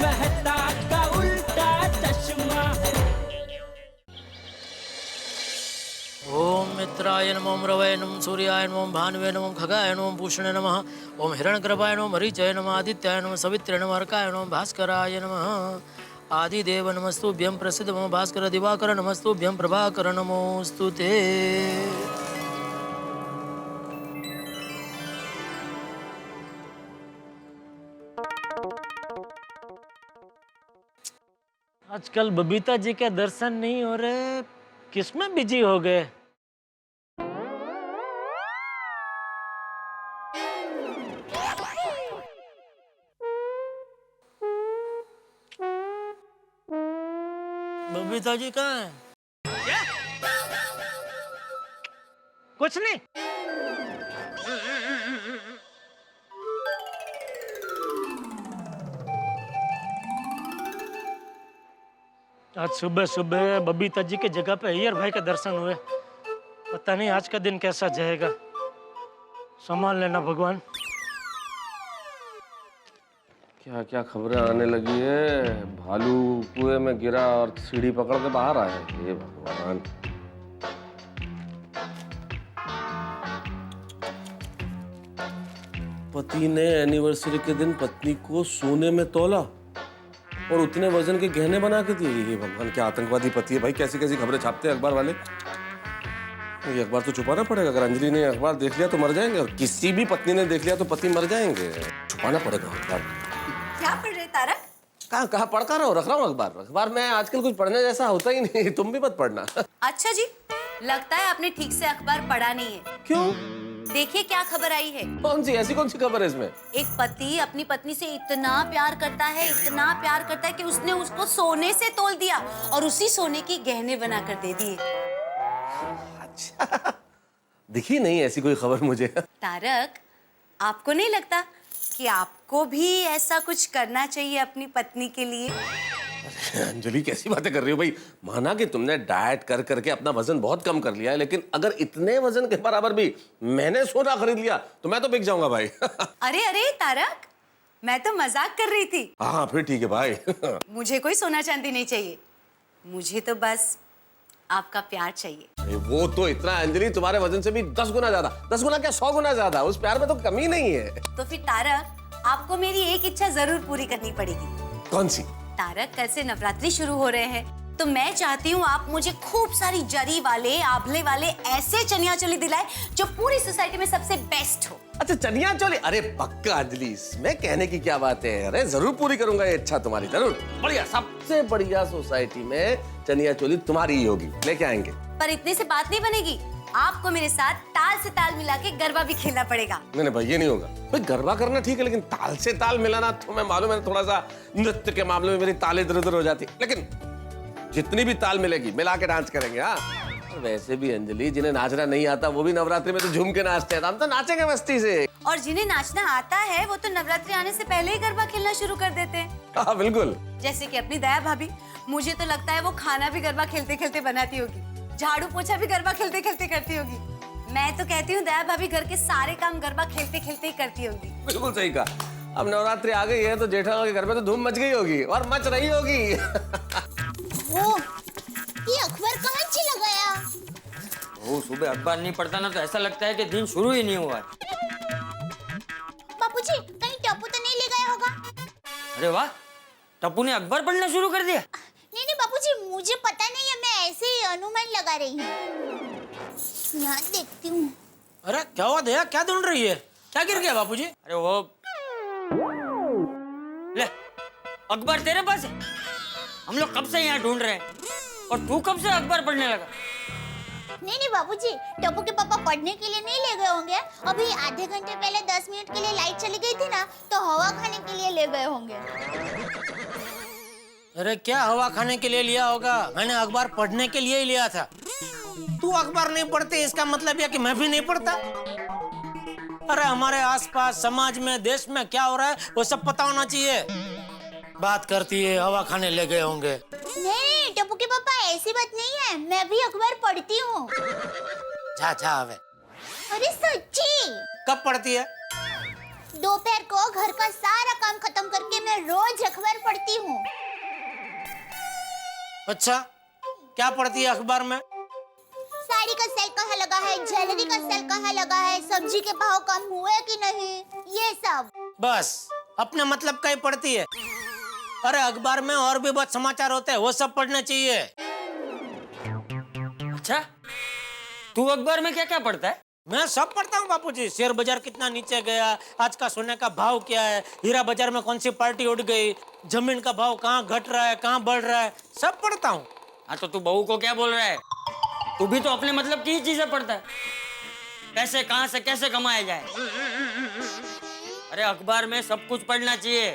मेहता का उल्टा चश्मा। ओम मित्राय नमः, ओम रवये नमः, सूर्याय नमः, भानुवे नमः, खगाय नमः, पूषणे नमः, ओम हिरण्यगर्भाय नमः, मरीचाय नमः, आदित्याय नमः, सवित्रे नमः, अर्काय नमः, भास्कराय नमः। आदिदेव नमस्तुभ्यं, प्रसिद्ध नमः, भास्कर दिवाकर नमस्तुभ्यं, प्रभाकर नमोस्तुते। आजकल बबीता जी के दर्शन नहीं हो रहे, किसमें बिजी हो गए? बबीता जी कहाँ हैं? कुछ नहीं। आज सुबह सुबह बबीता जी की जगह पे अय्यर भाई के दर्शन हुए। पता नहीं आज का दिन कैसा जाएगा। संभाल लेना भगवान। क्या क्या खबरें आने लगी है। भालू कुएं में गिरा और सीढ़ी पकड़ के बाहर आया। हे भगवान। पति ने एनिवर्सरी के दिन पत्नी को सोने में तौला और उतने वजन के गहने बना के दिए। ये भगवान, क्या आतंकवादी पति है भाई। कैसी कैसी खबरें छापते हैं अखबार वाले। ये अखबार तो छुपाना पड़ेगा। अगर अंजलि ने अखबार देख लिया तो मर जाएंगे, और किसी भी पत्नी ने देख लिया तो पति मर जाएंगे। छुपाना पड़ेगा अखबार। क्या पढ़ रहे तारक? कहाँ पढ़ रहा हूँ, रख रहा हूँ अखबार में। आजकल कुछ पढ़ने जैसा होता ही नहीं। तुम भी मत पढ़ना। अच्छा जी, लगता है आपने ठीक से अखबार पढ़ा नहीं है। क्यों? देखिए क्या खबर आई है। कौन सी ऐसी कौन सी खबर है इसमें? एक पति अपनी पत्नी से इतना प्यार करता है, इतना प्यार करता है कि उसने उसको सोने से तोल दिया और उसी सोने की गहने बना कर दे दिए। अच्छा, दिखी नहीं ऐसी कोई खबर मुझे। तारक, आपको नहीं लगता कि आपको भी ऐसा कुछ करना चाहिए अपनी पत्नी के लिए? अंजलि, कैसी बातें कर रही हो भाई। माना कि तुमने डाइट कर करके अपना वजन बहुत कम कर लिया है, लेकिन अगर इतने वजन के बराबर भी मैंने सोना खरीद लिया तो मैं तो बिक जाऊंगा भाई। अरे अरे तारक, मैं तो मजाक कर रही थी। हाँ फिर ठीक है भाई। मुझे कोई सोना चांदी नहीं चाहिए, मुझे तो बस आपका प्यार चाहिए। वो तो इतना अंजलि, तुम्हारे वजन से भी 10 गुना ज्यादा। 10 गुना क्या, 100 गुना ज्यादा। उस प्यार में तो कमी नहीं है। तो फिर तारक, आपको मेरी एक इच्छा जरूर पूरी करनी पड़ेगी। कौन सी? तारक, कल से नवरात्रि शुरू हो रहे हैं, तो मैं चाहती हूँ आप मुझे खूब सारी जरी वाले, आभले वाले ऐसे चनिया चोली दिलाए जो पूरी सोसाइटी में सबसे बेस्ट हो। अच्छा, चनिया चोली। अरे पक्का अंजलि, इसमें कहने की क्या बात है। अरे जरूर पूरी करूंगा ये इच्छा तुम्हारी, जरूर। बढ़िया, सबसे बढ़िया सोसाइटी में चनिया चोली तुम्हारी ही होगी। लेके आएंगे। पर इतने से बात नहीं बनेगी, आपको मेरे साथ ताल से ताल मिला के गरबा भी खेलना पड़ेगा। नहीं भाई, ये नहीं होगा भाई। गरबा करना ठीक है, लेकिन ताल से ताल मिलाना, तो मैं मालूम है थोड़ा सा नृत्य के मामले में मेरी ताल इधर उधर हो जाती, लेकिन जितनी भी ताल मिलेगी मिला के डांस करेंगे। हाँ, और वैसे भी अंजलि, जिन्हें नाचना नहीं आता वो भी नवरात्रि में तो झूम के नाचते हैं। हम तो नाचेंगे मस्ती से। और जिन्हें नाचना आता है वो तो नवरात्रि आने से पहले ही गरबा खेलना शुरू कर देते हैं। हाँ बिल्कुल। जैसे कि अपनी दया भाभी, मुझे तो लगता है वो खाना भी गरबा खेलते खेलते बनाती होगी, झाड़ू पोछा भी गरबा खेलते खेलते करती होगी। मैं तो कहती हूँ दया भाभी घर के सारे काम गरबा खेलते खेलते ही करती होगी। बिल्कुल सही कहा। अब नवरात्रि आ गई है तो जेठालाल के घर में तो धूम मच गई होगी, और मच रही होगी। ओ, ये अखबार कहाँ चला गया? वो सुबह अखबार नहीं पढ़ता ना तो ऐसा लगता है कि दिन शुरू ही नहीं हुआ है। बापूजी, कहीं टप्पू तो नहीं ले गया होगा? अरे वाह, टप्पू ने अखबार पढ़ना शुरू कर दिया। नहीं बापूजी, मुझे पता नहीं है, मैं ऐसे ही अनुमान लगा रही हूँ। यहाँ देखती हूँ। अरे क्या हुआ दया, क्या ढूंढ रही है? क्या गिर गया बापूजी? अरे वो ले, अखबार तेरे पास है? हम लोग कब से यहाँ ढूंढ रहे हैं और तू कब से अखबार पढ़ने लगा? नहीं बापूजी, टप्पू के पापा पढ़ने के लिए नहीं ले गए होंगे। अभी आधे घंटे पहले 10 मिनट के लिए लाइट चली गई थी ना, तो हवा खाने के लिए ले गए होंगे। अरे क्या हवा खाने के लिए लिया होगा? मैंने अखबार पढ़ने के लिए ही लिया था। तू अखबार नहीं पढ़ते इसका मतलब यह कि मैं भी नहीं पढ़ता। अरे हमारे आसपास समाज में, देश में क्या हो रहा है वो सब पता होना चाहिए। बात करती है हवा खाने ले गए होंगे। नहीं टप्पू के पापा, ऐसी बात नहीं है, मैं भी अखबार पढ़ती हूँ। जा हवे। अरे सच्ची? कब पढ़ती है? दोपहर को घर का सारा काम खत्म करके मैं रोज अखबार पढ़ती अच्छा, क्या पढ़ती है अखबार में? साड़ी का सेल कहाँ लगा है, ज्वेलरी का सेल कहाँ लगा है, सब्जी के भाव कम हुए कि नहीं, ये सब। बस अपने मतलब का ही पढ़ती है। अरे अखबार में और भी बहुत समाचार होते हैं, वो सब पढ़ना चाहिए। अच्छा, तू अखबार में क्या क्या पढ़ता है? मैं सब पढ़ता हूँ बापूजी। शेयर बाजार कितना नीचे गया, आज का सोने का भाव क्या है, हीरा बाजार में कौन सी पार्टी उठ गई, जमीन का भाव कहाँ घट रहा है, कहाँ बढ़ रहा है, सब पढ़ता हूँ। हाँ तो तू बहू को क्या बोल रहा है? तू भी तो अपने मतलब की ही चीजें पढ़ता है। पैसे कहाँ से कैसे कमाए जाए। अरे अखबार में सब कुछ पढ़ना चाहिए।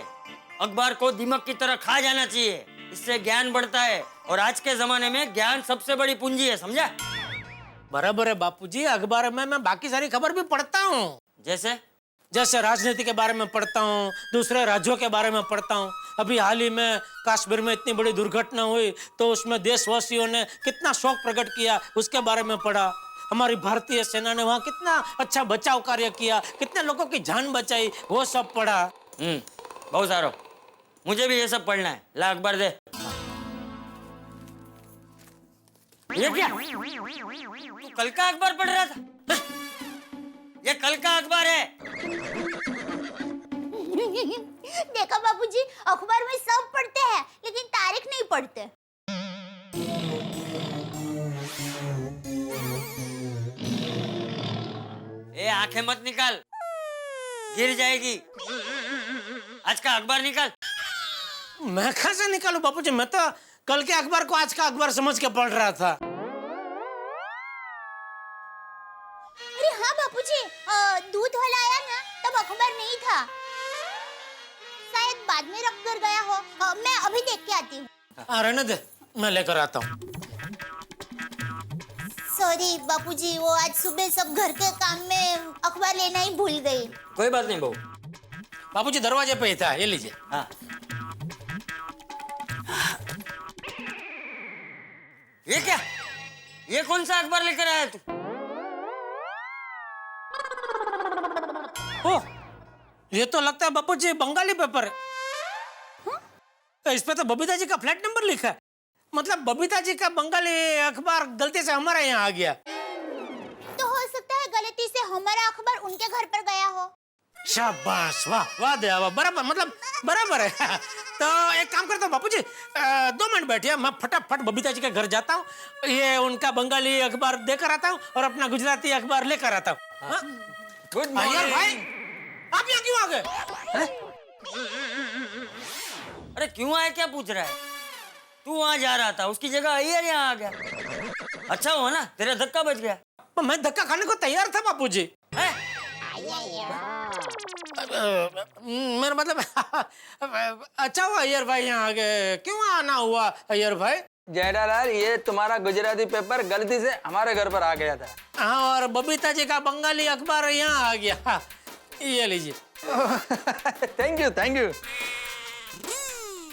अखबार को दिमाग की तरह खा जाना चाहिए, इससे ज्ञान बढ़ता है। और आज के जमाने में ज्ञान सबसे बड़ी पूंजी है, समझा? बराबर है बापूजी, अखबार में मैं बाकी सारी खबर भी पढ़ता हूँ। जैसे राजनीति के बारे में पढ़ता हूँ, दूसरे राज्यों के बारे में पढ़ता हूँ। अभी हाल ही में कश्मीर में इतनी बड़ी दुर्घटना हुई तो उसमें देशवासियों ने कितना शोक प्रकट किया, उसके बारे में पढ़ा। हमारी भारतीय सेना ने वहाँ कितना अच्छा बचाव कार्य किया, कितने लोगों की जान बचाई, वो सब पढ़ा। बहुत सारो, मुझे भी ये सब पढ़ना है। ला अखबार दे। ये क्या? तू कल का अखबार पढ़ रहा था? ये कल का अखबार है। देखा बाबूजी, अखबार में सब पढ़ते हैं लेकिन तारीख नहीं पढ़ते। ए आंखें मत निकाल, गिर जाएगी। आज का अखबार निकाल। मैं कहाँ से निकालूं बापूजी, मैं तो कल के अखबार को आज का अखबार समझ के पढ़ रहा था। अरे हाँ बापूजी, दूध वाला आया ना तब अखबार नहीं था, शायद बाद में रख कर गया हो। मैं अभी देख के आती हूँ। रहने दे, मैं लेकर आता हूँ। सॉरी बापूजी, वो आज सुबह सब घर के काम में अखबार लेना ही भूल गई। कोई बात नहीं बहू। बापूजी दरवाजे पे ही था, ये लीजिए। हाँ। ये क्या? ये कौन सा अखबार लेकर आया तू? ओह, ये तो लगता है बापूजी बंगाली पेपर है। इस पे तो बबीता जी का फ्लैट नंबर लिखा है। मतलब बबीता जी का बंगाली अखबार गलती से हमारे यहाँ आ गया। तो हो सकता है गलती से हमारा अखबार उनके घर पर गया हो। शाबाश, वाह वाह दया वाह, बराबर, मतलब बराबर है। तो एक काम करता हूँ बापूजी, 2 मिनट बैठिए, मैं फटाफट बबीता जी के घर जाता हूँ, ये उनका बंगाली अखबार देकर आता हूँ और अपना गुजराती अखबार लेकर आता हूँ। गुड यार भाई, आप यहाँ क्यों आ गए? अरे क्यों आया, क्या पूछ रहा है? तू वहां जा रहा था, उसकी जगह अय्यर यहाँ आ गया। अच्छा हुआ ना, तेरा धक्का बच गया। मैं धक्का खाने को तैयार था बापूजी। मेरा मतलब अच्छा हुआ अय्यर भाई यहाँ आ गए। क्यों आना हुआ अय्यर भाई? जेठालाल, ये तुम्हारा गुजराती पेपर गलती से हमारे घर पर आ गया था। हाँ, और बबीता जी का बंगाली अखबार यहाँ आ गया। हाँ, ये लीजिए। Thank you thank you.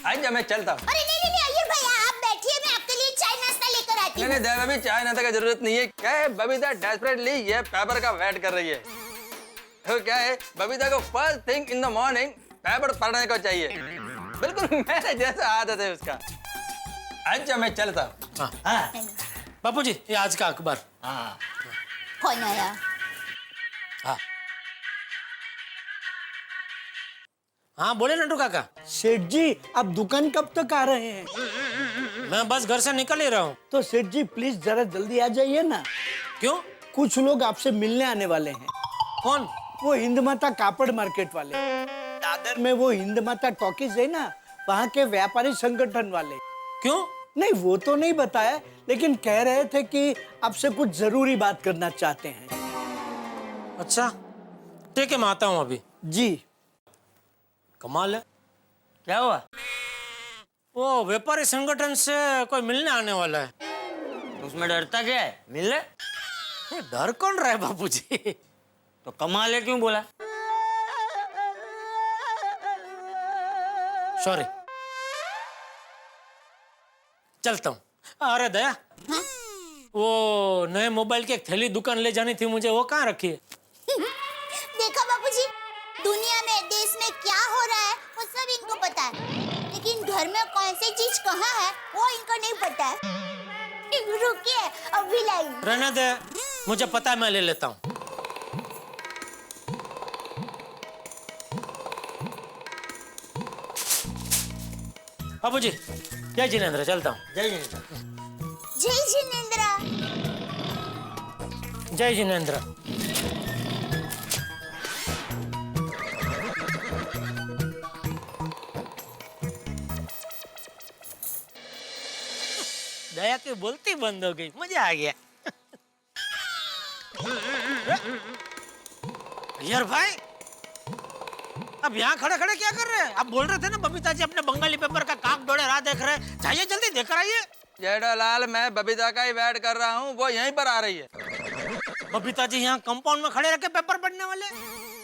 आज मैं चलता हूँ। अरे नहीं अय्यर भैया, आप बैठिए, मैं आपके लिए चाय नाश्ता लेकर आती हूँ। नहीं देवा भी, चाय नाश्ता का जरूरत नहीं है। क्या है, बबीता डेस्परेटली ये पेपर का वेट कर रही है। तो क्या है, बबीता को first thing in the morning paper पढ़ने को चाहिए, बिल्कुल मेरे जैसा आदत है उसका। अच्छा मैं चलता हूँ। हाँ बापूजी, ये आज का अखबार। हाँ कौन आया? हाँ हाँ, बोले नटू काका। सेठ जी, आप दुकान कब तक आ रहे हैं? मैं बस घर से निकल ही रहा हूँ। तो सेठ जी प्लीज जरा जल्दी आ जाइए ना। क्यों? कुछ लोग आपसे मिलने आने वाले हैं। कौन? वो हिंद माता कापड़ मार्केट वाले, दादर में वो हिंद माता टॉकीज है ना, वहाँ के व्यापारी संगठन वाले। क्यों? नहीं वो तो नहीं बताया, लेकिन कह रहे थे कि आपसे कुछ जरूरी बात करना चाहते हैं। अच्छा ठीक है, मैं आता हूँ अभी। जी। कमाल है। क्या हुआ? वो व्यापारी संगठन से कोई मिलने आने वाला है। उसमें डरता क्या है, मिल ले। ये डर कौन रहा है बापूजी? तो कमाल है क्यों बोला? सॉरी, चलता हूँ। अरे दया, वो नए मोबाइल की एक थैली दुकान ले जानी थी मुझे, वो कहाँ रखी है? देखा बापूजी, दुनिया में देश में क्या हो रहा है वो सब इनको पता है, लेकिन घर में कौन सी चीज कहाँ है वो इनको नहीं पता है। रुकिए अभी लाई। रहने दे, मुझे पता है, मैं ले लेता हूँ। बाबूजी, जय जिनेंद्र, चलता हूँ। जय जिनेंद्र। जय जिनेंद्र। जय जिनेंद्र। दया की बोलती बंद हो गई, मजा आ गया। यार भाई, अब यहाँ खड़े खड़े क्या कर रहे हैं? आप बोल रहे थे ना बबीता जी अपने बंगाली पेपर का काक डोळे राह देख रहे हैं। जाइए जल्दी देकर आइए। जेठालाल, मैं बबीता का ही वेट कर रहा हूँ, वो यहीं पर आ रही है। बबीता जी यहाँ कंपाउंड में खड़े रह के पेपर पढ़ने वाले?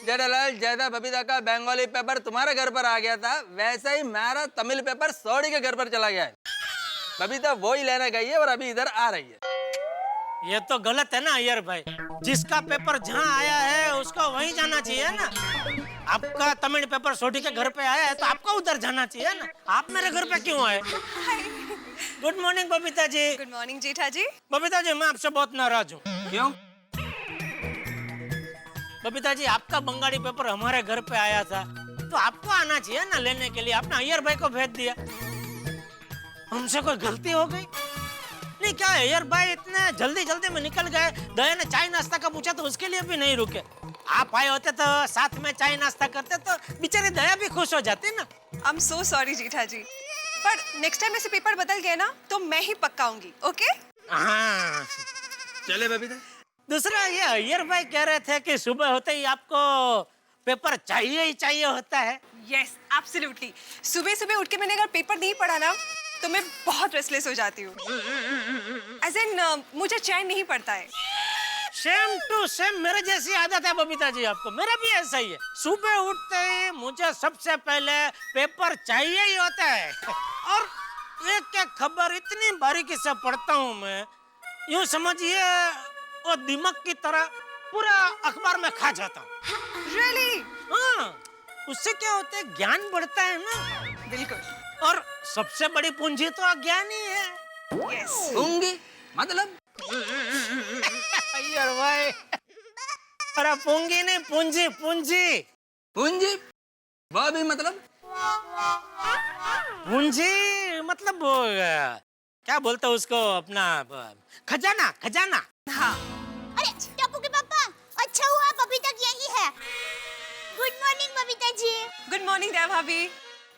जेठालाल, जैसा बबीता का बंगाली पेपर तुम्हारे घर पर आ गया था, वैसे ही मेरा तमिल पेपर सोडी के घर पर चला गया है। बबीता वो ही लेने गई है और अभी इधर आ रही है। ये तो गलत है ना अय्यर भाई, जिसका पेपर जहाँ आया है उसको वहीं जाना चाहिए ना। आपका तमिल पेपर सोडी के घर पे आया है तो आपको उधर जाना चाहिए ना। आप मेरे घर पे क्यों आए? Good morning Babita ji. Good morning जेठा जी। बबीता जी, मैं आपसे बहुत नाराज हूँ। क्यों? बबीता जी, आपका बंगाली पेपर हमारे घर पे आया था तो आपको आना चाहिए ना लेने के लिए। आपने अय्यर भाई को भेज दिया। हमसे कोई गलती हो गई? नहीं, क्या है अय्यर भाई, इतने जल्दी जल्दी में निकल गए। दया ने चाय नाश्ता का पूछा तो उसके लिए भी नहीं रुके। आप आए होते तो साथ में चाय नाश्ता करते तो बेचारी दया भी खुश हो जाती ना। आई एम सो सॉरी जेठा जी, पर नेक्स्ट टाइम ऐसे पेपर बदल गए ना तो मैं ही पक्का आऊंगी। ओके? हाँ, चले बबीता। दूसरा ये अय्यर भाई कह रहे थे कि सुबह होते ही आपको पेपर चाहिए ही चाहिए होता है। Yes, absolutely. सुबह सुबह उठ के मैंने अगर पेपर नहीं पढ़ा ना तो मैं बहुत रेस्टलेस हो जाती हूँ। एज इन मुझे चैन नहीं पड़ता है। सेम टू सेम मेरे जैसी आदत है बबीता जी आपको। मेरा भी ऐसा ही है। सुबह उठते ही मुझे सबसे पहले पेपर चाहिए ही होता है और एक एक खबर इतनी बारीकी से पढ़ता हूँ मैं, यूं समझिए वो दिमाग की तरह पूरा अखबार में खा जाता हूँ। रियली? हाँ, उससे क्या होता है, ज्ञान बढ़ता है ना। बिल्कुल। और सबसे बड़ी पूंजी तो अज्ञान ही है। यस। होंगी मतलब? अय्यर भाई, अरे पूंगी नहीं, पूंजी पूंजी। पूंजी? वो भी मतलब? पूंजी मतलब वो क्या बोलते हैं उसको, अपना खजाना। खजाना। हाँ। अरे टप्पू के पापा, अच्छा हुआ बबीता यही है। Good morning Babita ji. Good morning दया भाभी।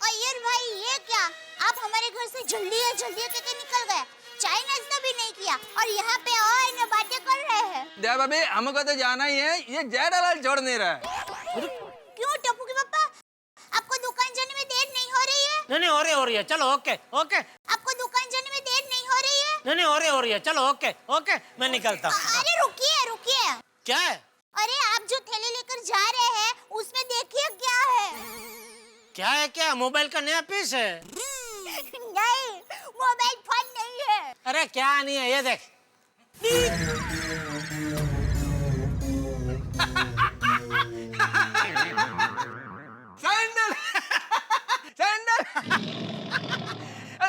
अय्यर भाई, ये क्या, आप हमारे घर से जल्दी करके निकल गए, चाय नाश्ता भी नहीं किया और यहाँ पे और न बातें कर रहे हैं। दया भाभी, हमको तो जाना ही है, ये जेठालाल छोड़ नहीं रहा है। क्यों टप्पू के पापा, आपको दुकान जाने में देर नहीं हो रही है? नहीं, हो रही है। चलो ओके ओके। आपको दुकान जाने में देर नहीं हो रही है? नहीं, हो रही है। चलो ओके ओके, मैं निकलता हूँ। अरे रुकिए। क्या है? अरे आप जो थैली लेकर जा रहे हैं उसमें देखिए क्या है। क्या मोबाइल का नया पीस है? नहीं, मोबाइल फोन नहीं है। अरे क्या नहीं है, ये देख। सैंडल। सैंडल।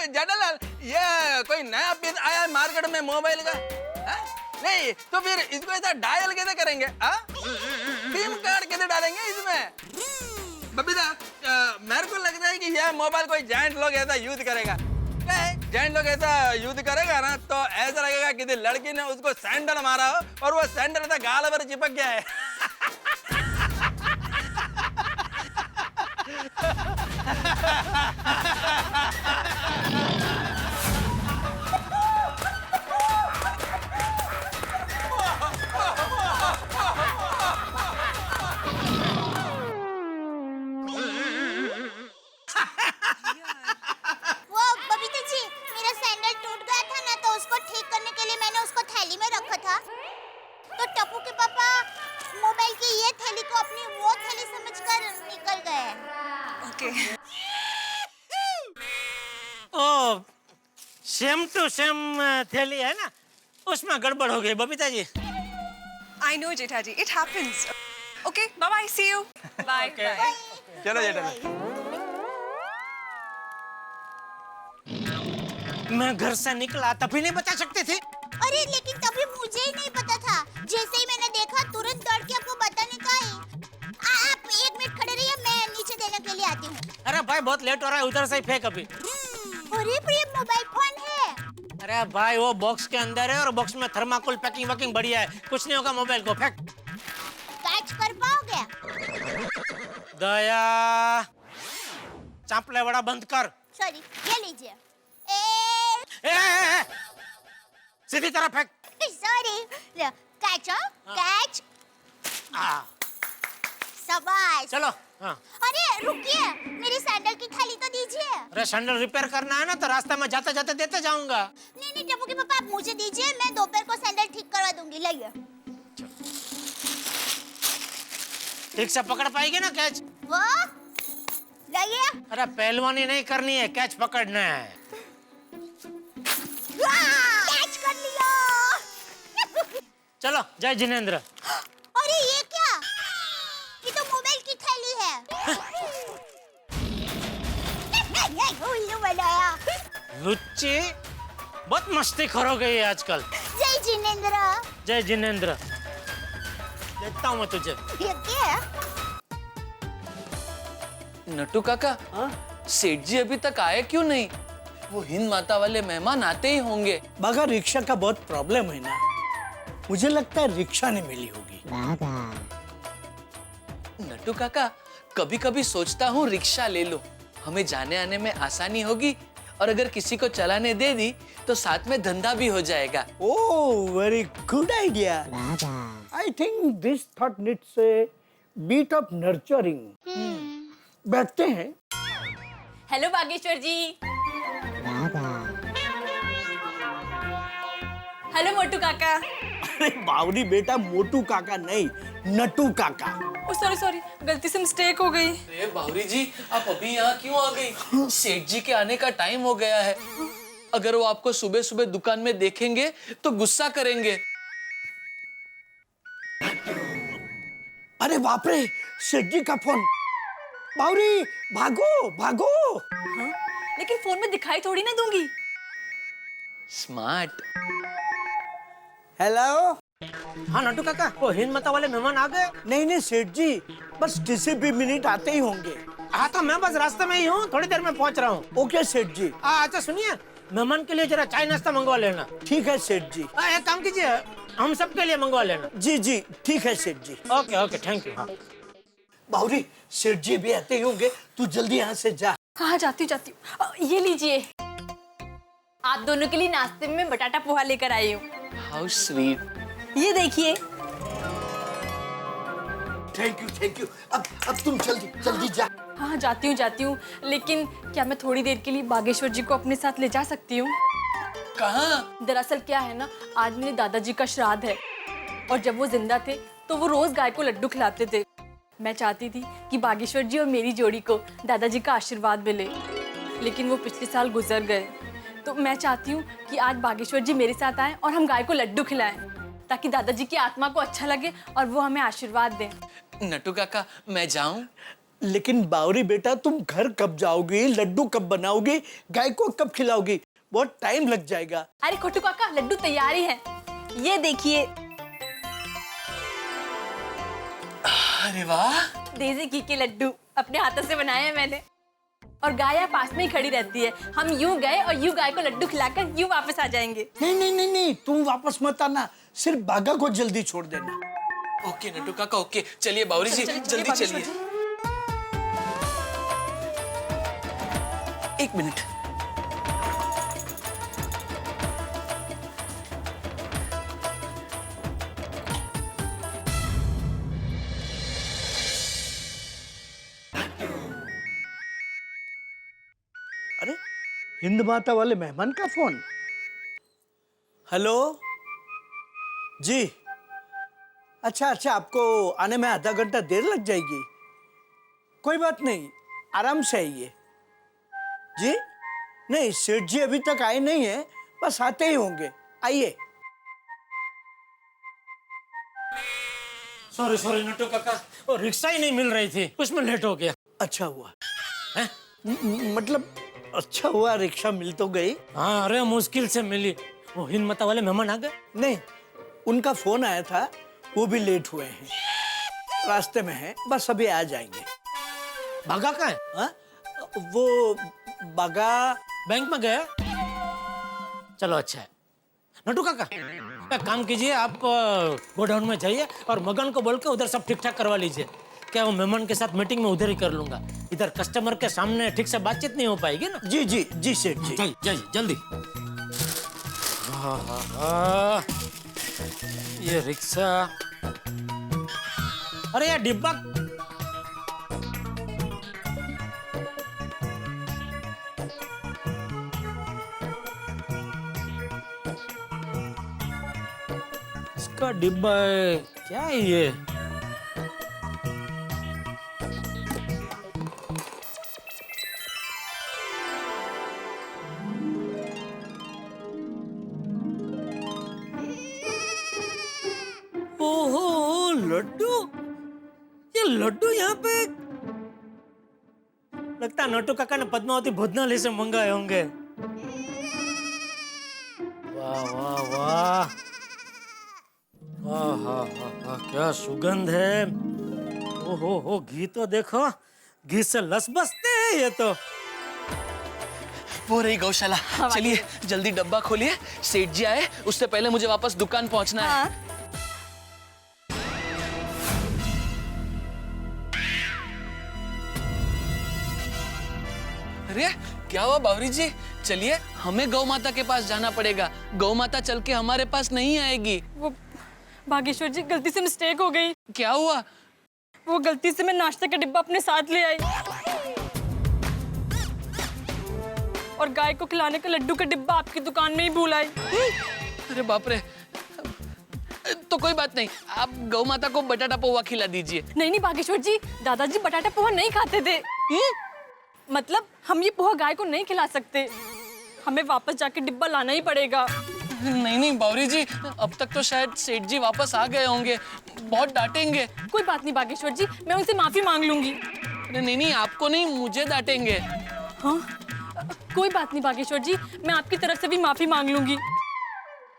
जेठालाल, ये कोई नया पीस आया है मार्केट में मोबाइल का? नहीं तो फिर इसको ऐसा डायल कैसे करेंगे? सिम कार्ड कैसे डालेंगे इसमें? बबीता, मेरे को लगता है कि यह मोबाइल कोई जाइंट लोग ऐसा यूज करेगा। क्या है, जाइंट लोग ऐसा यूज करेगा ना तो ऐसा लगेगा कि लड़की ने उसको सैंडल मारा हो और वो सैंडल ऐसा गाल पर चिपक गया है। वो बबीता जी, मेरा सैंडल टूट गया था ना तो उसको ठीक करने के लिए मैंने उसको थैली में रखा था, तो टप्पू के पापा मोबाइल की ये थैली को अपनी वो थैली समझकर निकल गए। Okay. Oh, same to same थैली है ना, उसमें गड़बड़ हो गई Babita ji. I know Jetha ji, it happens. Okay, bye bye, see you. Bye. चलो जेठालाल। मैं घर से निकला तभी नहीं बता सकते थे? अरे लेकिन तभी मुझे ही नहीं पता था। जैसे ही मैंने देखा तुरंत दौड़ के आपको बताने का है। आप 1 मिनट खड़े रहिए, मैं नीचे देने के लिए आती हूँ। अरे भाई बहुत लेट हो रहा है, उधर से ही फेंक अभी। अरे प्रिय मोबाइल फोन है। अरे भाई वो बॉक्स के अंदर है और बॉक्स में थर्माकोल पैकिंग वैकिंग बढ़िया है, कुछ नहीं होगा, मोबाइल को फेंक। कैच कर पाओगे? दया चांपले बड़ा बंद कर। सॉरी, ये लीजिए। ए, सीधी तरह फेंक। Sorry, catch catch. शाबाश। चलो। हाँ। अरे रुकिए, मेरी सैंडल की थैली तो दीजिए। अरे सैंडल रिपेयर करना है ना, तो रास्ते में जाते जाते देते जाऊंगा। नहीं नहीं टप्पू के पापा, आप मुझे दीजिए, मैं दोपहर को सैंडल ठीक करवा दूंगी। लाइए। ठीक से पकड़ पाएगी ना कैच? वो लाइए। अरे पहलवानी नहीं करनी है, कैच पकड़ना है। कैच कर लिया। चलो जय जिनेंद्र। अरे ये क्या? ये तो मोबाइल की थैली है। उल्लू बनाया। लुच्ची बहुत मस्ती खर हो गई है आजकल। जय जिनेंद्र। जय जिनेंद्र। देखता हूँ मैं तुझे। ये क्या है? नट्टू काका, सेठ जी अभी तक आए क्यों नहीं? वो हिंद माता वाले मेहमान आते ही होंगे। मगर रिक्शा का बहुत प्रॉब्लम है ना, मुझे लगता है रिक्शा नहीं मिली होगी। नट्टू काका, कभी कभी सोचता हूँ रिक्शा ले लो, हमें जाने आने में आसानी होगी, और अगर किसी को चलाने दे दी तो साथ में धंधा भी हो जाएगा। Oh, very good idea. I think this thought needs a bit of nurturing. बैठते हैं। हेलो बागेश्वर जी। हेलो मोटू काका। अरे बावरी बेटा, मोटू काका नहीं, नटू काका। ओ सॉरी सॉरी, गलती से मिस्टेक हो गई। अरे बावरी जी, आप अभी यहाँ क्यों आ गई? सेठ जी के आने का टाइम हो गया है। अगर वो आपको सुबह सुबह दुकान में देखेंगे तो गुस्सा करेंगे। अरे बाप रे, सेठ जी का फोन। बावरी भागो भागो। लेकिन फोन में दिखाई थोड़ी ना दूंगी। स्मार्ट। हेलो। हाँ नट्टू काका, वो हिंद माता वाले मेहमान आ गए? नहीं नहीं सेठ जी, बस किसी भी मिनट आते ही होंगे। हाँ तो मैं बस रास्ते में ही हूँ, थोड़ी देर में पहुँच रहा हूँ। ओके सेठ जी। अच्छा सुनिए, मेहमान के लिए जरा चाय नाश्ता मंगवा लेना। ठीक है सेठ जी। एक काम कीजिए, हम सब के लिए मंगवा लेना। जी जी ठीक है सेठ जी। Okay okay, thank you. हाँ। बावरी, सेठ जी भी आते ही होंगे, तू जल्दी यहाँ से जा। हाँ जाती हूँ। ये लीजिए, आप दोनों के लिए नाश्ते में बटाटा पोहा लेकर आई हूँ। How sweet. ये देखिए। Thank you. अब तुम जल्दी जल्दी जा। हाँ जाती हूँ, लेकिन क्या मैं थोड़ी देर के लिए बागेश्वर जी को अपने साथ ले जा सकती हूँ? कहाँ? दरअसल क्या है ना, आज मेरे दादाजी का श्राद्ध है, और जब वो जिंदा थे तो वो रोज गाय को लड्डू खिलाते थे। मैं चाहती थी कि बागेश्वर जी और मेरी जोड़ी को दादाजी का आशीर्वाद मिले, लेकिन वो पिछले साल गुजर गए। तो मैं चाहती हूँ कि आज बागेश्वर जी मेरे साथ आएं और हम गाय को लड्डू खिलाएं, ताकि दादाजी की आत्मा को अच्छा लगे और वो हमें आशीर्वाद दें। नट्टू काका, मैं जाऊं? लेकिन बावरी बेटा, तुम घर कब जाओगी, लड्डू कब बनाओगी, गाय को कब खिलाओगी? बहुत टाइम लग जाएगा। अरे खोटू काका, लड्डू तैयार ही है, ये देखिए। अरे वाह, देसी घी के लड्डू अपने हाथों से बनाए हैं मैंने, और गाय पास में ही खड़ी रहती है। हम यूं गए और यूं गाय को लड्डू खिलाकर यूं वापस आ जाएंगे। नहीं, तुम वापस मत आना, सिर्फ बागा को जल्दी छोड़ देना। ओके नट्टू काका, ओके। चलिए बावरी जी, जल्दी चलिए। एक मिनट। अरे, हिंद माता वाले मेहमान का फोन। हेलो जी। अच्छा, आपको आने में आधा घंटा देर लग जाएगी। कोई बात नहीं, आराम से आइए। जी नहीं, सेठ जी अभी तक आए नहीं है, बस आते ही होंगे। आइए। सॉरी नट्टू काका, वो रिक्शा ही नहीं मिल रही थी, उसमें लेट हो गया। अच्छा हुआ। हैं? मतलब अच्छा हुआ रिक्शा मिल तो गई। हाँ अरे मुश्किल से मिली। वो हिंदमाता वाले मेहमान आ गए? नहीं, उनका फोन आया था, वो भी लेट हुए हैं, रास्ते में हैं, बस अभी आ जाएंगे। भागा कहाँ है? हाँ? वो बागा बैंक में गया। चलो अच्छा है। नटू काका एक काम कीजिए, आप गोडाउन में जाइए और मगन को बोल के उधर सब ठीक ठाक करवा लीजिए। क्या वो मेहमान के साथ मीटिंग में उधर ही कर लूंगा, इधर कस्टमर के सामने ठीक से बातचीत नहीं हो पाएगी ना। जी जी जी सेठ जी। जाइए जाइए जल्दी। ये रिक्शा, अरे यार डिब्बा, इसका डिब्बा है क्या है ये? ओहो लड्डू, ये लड्डू यहाँ पे लगता है नटू काका ने पद्मावती भोजनालय से मंगाए होंगे। वाह वाह वाह, वाह क्या सुगंध है। ओहो घी तो देखो, घी से लस बसते हैं ये तो। वो रही गौशाला। चलिए जल्दी डब्बा खोलिए, सेठ जी आए उससे पहले मुझे वापस दुकान पहुंचना है। अरे क्या हुआ बावरी जी? चलिए हमें गौ माता के पास जाना पड़ेगा, गौ माता चल के हमारे पास नहीं आएगी। वो बागेश्वर जी गलती से मिस्टेक हो गई। क्या हुआ? वो गलती से मैं नाश्ते का डिब्बा अपने साथ ले आई और गाय को खिलाने का लड्डू का डिब्बा आपकी दुकान में ही भूल आई। अरे बाप रे, तो कोई बात नहीं, आप गौ माता को बटाटा पोहा खिला दीजिए। नहीं नहीं बागेश्वर जी, दादाजी बटाटा पोहा नहीं खाते थे। मतलब हम ये पोहा गाय को नहीं खिला सकते, हमें वापस जाके डिब्बा लाना ही पड़ेगा। नहीं नहीं बावरी जी, अब तक तो शायद सेठ जी वापस आ गए होंगे, बहुत डांटेंगे। कोई बात नहीं बागेश्वर जी, मैं उनसे माफी मांग लूंगी। नहीं आपको नहीं, मुझे डांटेंगे। हाँ कोई बात नहीं बागेश्वर जी, मैं आपकी तरफ से भी माफी मांग लूंगी,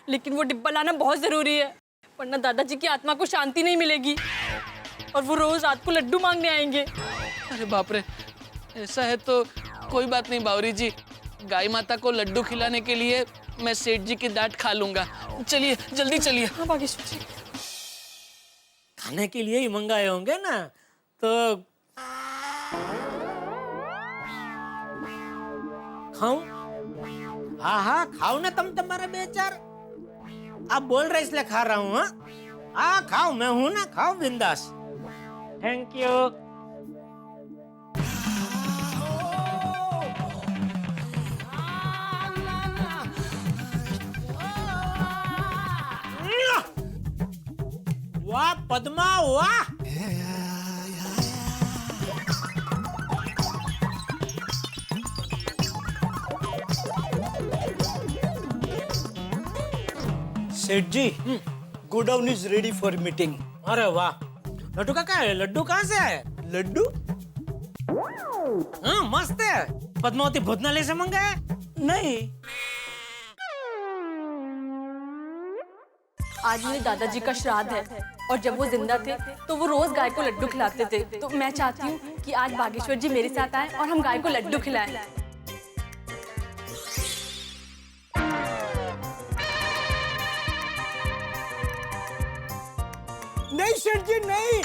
लेकिन वो डिब्बा लाना बहुत जरूरी है, वरना दादाजी की आत्मा को शांति नहीं मिलेगी और वो रोज रात को लड्डू मांगने आएंगे। अरे बाप रे, ऐसा है तो कोई बात नहीं बावरी जी, गाय माता को लड्डू खिलाने के लिए मैं सेठ जी की डांट खा लूंगा। चलिए जल्दी चलिए। हाँ बागेश्वर जी, खाने के लिए ही मंगाए होंगे ना, तो खाऊं? हाँ खाओ ना तुम, तुम्हारे बेचार। आप बोल रहे इसलिए खा रहा हूँ। हाँ खाओ, मैं हूं ना, खाओ बिंदास। Thank you. वाह पद्मा वाह, सेठ जी godown is ready for meeting. अरे वाह, लड्डू काका लड्डू कहाँ से आए? लड्डू? हाँ मस्त है, पद्मावती भोजनालय से मंगाए? नहीं, आज मेरे दादाजी का श्राद्ध है और जब वो जिंदा थे तो वो रोज गाय को लड्डू खिलाते थे, तो मैं चाहती हूँ कि आज बागेश्वर जी मेरे साथ आए और हम गाय को लड्डू खिलाएं। नहीं सेठ जी नहीं,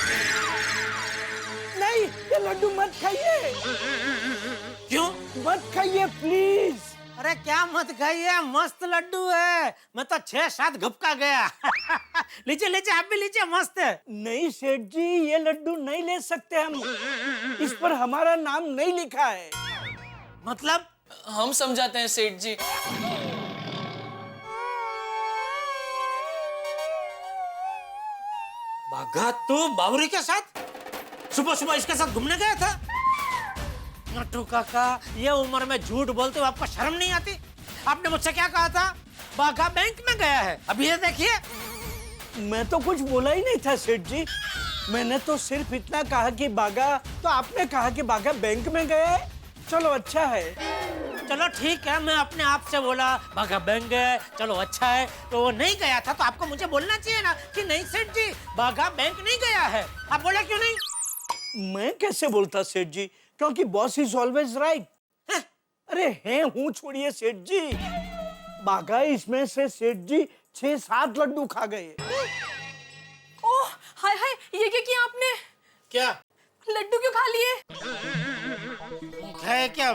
नहीं ये लड्डू मत खाइए। क्यों मत खाइए प्लीज। अरे क्या मत खाइए, मस्त लड्डू है, मैं तो 6-7 घपका गया। लीजिए लीजिए, आप भी लीजिए, मस्त है। नहीं सेठ जी, ये लड्डू नहीं ले सकते हम, इस पर हमारा नाम नहीं लिखा है। मतलब? हम समझाते हैं सेठ जी। बागा तू बावरी के साथ सुबह सुबह इसके साथ घूमने गया था? नट्टू काका, ये उम्र में झूठ बोलते हो आपको शर्म नहीं आती? आपने मुझसे क्या कहा था? बागा बैंक में गया है, अभी ये देखिए। मैं तो कुछ बोला ही नहीं था सेठ जी, मैंने तो सिर्फ इतना कहा कि बागा, तो आपने कहा कि बागा बैंक में गया है। चलो अच्छा है। चलो ठीक है, मैं अपने आप से बोला बाघा बैंक गया है, चलो अच्छा है। तो वो नहीं गया था तो आपको मुझे बोलना चाहिए ना कि नहीं सेठ जी, बाघा बैंक नहीं गया है। आप बोला क्यों नहीं? मैं कैसे बोलता सेठ जी, क्योंकि बॉस इज ऑलवेज राइट। अरे हैं हूँ छोड़िए सेठ जी, बाघा इसमें से सेठ जी 6-7 लड्डू खा गए। ओह हाय हाय, ये क्या किया आपने? क्या लड्डू क्यों खा लिए? है क्या?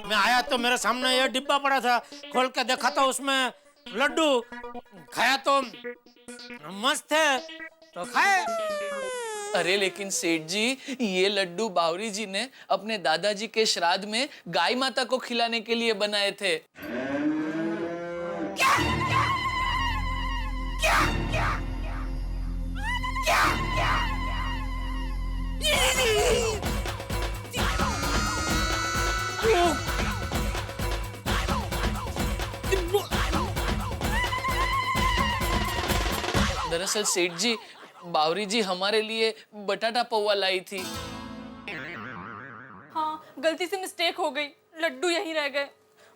मैं आया तो मेरे सामने ये डिब्बा पड़ा था, खोल के देखा तो उसमें लड्डू, खाया तो मस्त है तो खाए। अरे लेकिन सेठ जी, ये लड्डू बावरी जी ने अपने दादाजी के श्राद्ध में गाय माता को खिलाने के लिए बनाए थे। दरअसल सेठ जी, बावरी जी हमारे लिए बटाटा पौवा लाई थी। हाँ, गलती से मिस्टेक हो गई, लड्डू यहीं रह गए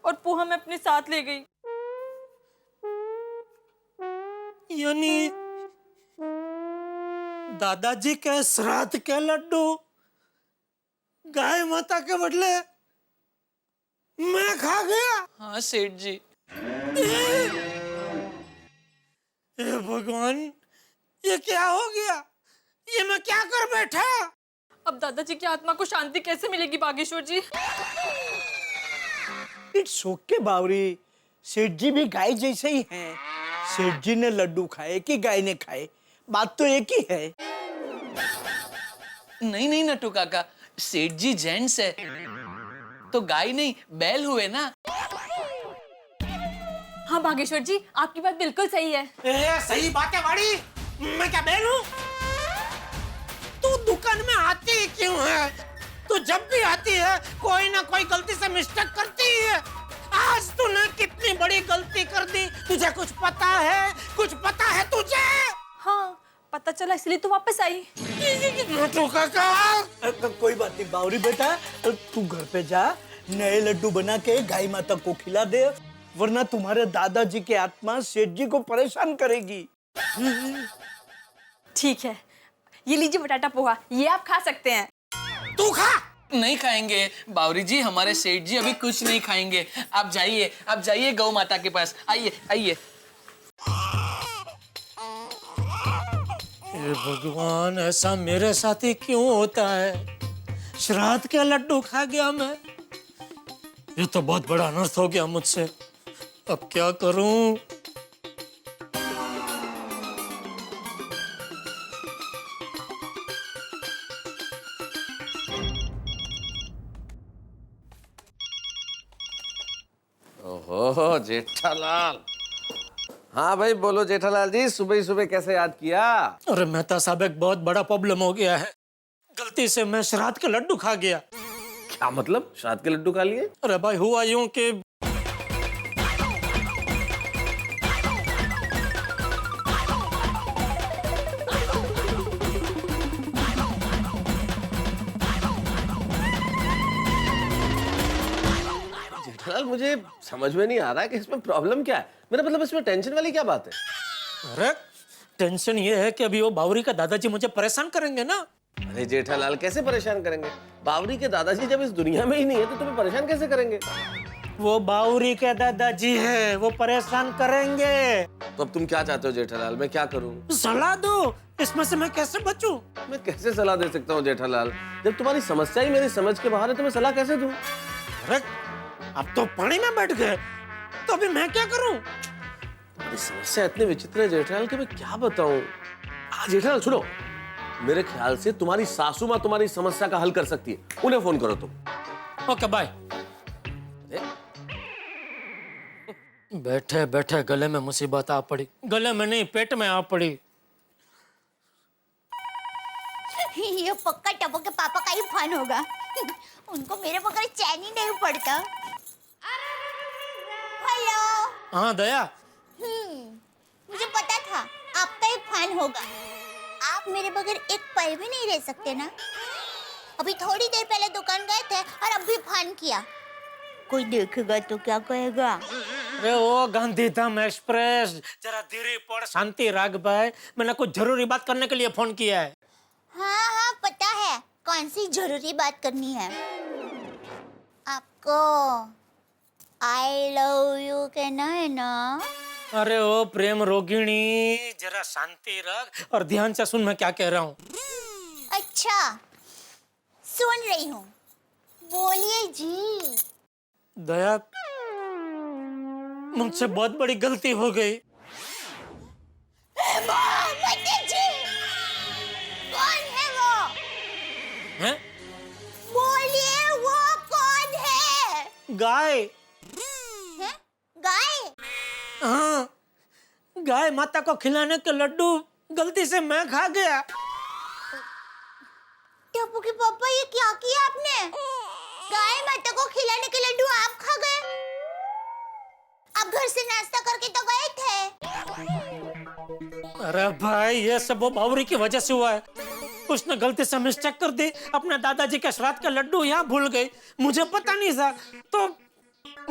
और पोहा मैं अपने साथ ले गई। यानी दादाजी के श्राद्ध के लड्डू गाय माता के बदले मैं खा गया। हाँ सेठ जी। हे भगवान, ये क्या हो गया? ये मैं क्या कर बैठा? अब दादाजी की आत्मा को शांति कैसे मिलेगी बागेश्वर जी? इट्स ओके बावरी, सेठ जी भी गाय जैसे ही हैं। सेठ जी ने लड्डू खाए कि गाय ने खाए, बात तो एक ही है। नहीं नहीं नट्टू काका, सेठ जी जेंट्स है तो गाय नहीं बैल हुए ना। हाँ बागेश्वर जी, आपकी बात बिल्कुल सही है। सही बात है वाड़ी, मैं क्या बैल हूँ? तू दुकान में आती क्यों है? तू जब भी आती है कोई ना कोई गलती से मिस्टेक करती है। आज तूने कितनी बड़ी गलती कर दी, तुझे कुछ पता है? कुछ पता है तुझे? हाँ पता चला, इसलिए तो वापस आई। कोई बात नहीं बावरी बेटा, तू घर पे जा, नए लड्डू बना के गाय माता को खिला दे, वरना तुम्हारे दादाजी की आत्मा सेठ जी को परेशान करेगी। ठीक है, ये लीजिए बटाटा पोहा, ये आप खा सकते हैं। तू खा। नहीं खाएंगे बावरी जी, हमारे सेठ जी अभी कुछ नहीं खाएंगे। आप जाइए गौ माता के पास, आइए आइए। हे भगवान, ऐसा मेरे साथ ही क्यों होता है? श्राद्ध के लड्डू खा गया मैं। ये तो बहुत बड़ा अनर्थ हो गया मुझसे। अब क्या करूं? ओहो जेठालाल। हाँ भाई बोलो जेठालाल जी, सुबह ही सुबह कैसे याद किया? अरे मेहता साहब, एक बहुत बड़ा प्रॉब्लम हो गया है। गलती से मैं श्राद्ध के लड्डू खा गया। क्या मतलब, श्राद्ध के लड्डू खा लिए? अरे भाई हुआ यूं कि जेठालाल मुझे समझ में नहीं आ रहा है कि इसमें प्रॉब्लम क्या है। मेरा मतलब इसमें टेंशन वाली क्या बात है? अरे टेंशन ये है कि अभी वो बावरी का दादाजी मुझे परेशान करेंगे ना। अरे जेठालाल कैसे परेशान करेंगे? बावरी के दादाजी जब इस दुनिया में ही नहीं है तो तुम्हें परेशान कैसे करेंगे? वो बावरी के दादाजी है, वो परेशान करेंगे। तो अब तुम क्या चाहते हो जेठालाल, मैं क्या करूं? सलाह दो, इसमें से मैं कैसे बचूं? मैं कैसे सलाह दे सकता हूँ जेठालाल? जब तुम्हारी समस्या ही मेरी समझ के बाहर है तो मैं सलाह कैसे दूं? अरे अब तो पानी में बैठ गए, तो अभी मैं क्या करूं? तुम्हारी समस्या इतनी विचित्र है जेठालाल कि मैं क्या बताऊं। जेठालाल सुनो, मेरे ख्याल से तुम्हारी सासू माँ तुम्हारी समस्या का हल कर सकती है, उन्हें फोन करो तुम। Okay bye. बैठे बैठे गले में मुसीबत आ पड़ी, गले में नहीं पेट में आ पड़ी। ये पक्का टप्पू के पापा का ही फन होगा। उनको मेरे बगैर चैन ही नहीं पड़ता। हेलो। हाँ दया। मुझे पता था आपका ही फन होगा। आप मेरे बगैर एक पल भी नहीं रह सकते ना। अभी थोड़ी देर पहले दुकान गए थे और अब भी फन किया। कोई देखेगा तो क्या कहेगा? अरे ओ गांधीधाम एक्सप्रेस, जरा धीरे पढ़, शांति राग भाई। मैंने कुछ जरूरी बात करने के लिए फोन किया है। हाँ हाँ पता है, कौन सी जरूरी बात करनी है आपको? आई लव यू कहना है ना? अरे ओ प्रेम रोगिणी, जरा शांति रख और ध्यान से सुन मैं क्या कह रहा हूँ। अच्छा सुन रही हूँ, बोलिए जी। दया, मुझसे बहुत बड़ी गलती हो गई। मोहम्मद जी, कौन है वो? हैं? बोलिए वो कौन है? गाय। हैं? गाय? हाँ, गाय माता को खिलाने के लड्डू गलती से मैं खा गया। टप्पू के पापा, ये क्या किया आपने? गाय माता को खिलाने के लड्डू आप खा गए? आप घर से नाश्ता करके तो गए थे। अरे भाई, ये सब वो बावरी की वजह से हुआ है। उसने गलती से मिस्टेक कर दी, अपने दादाजी के श्राद्ध के लड्डू यहाँ भूल गई। मुझे पता नहीं था, तो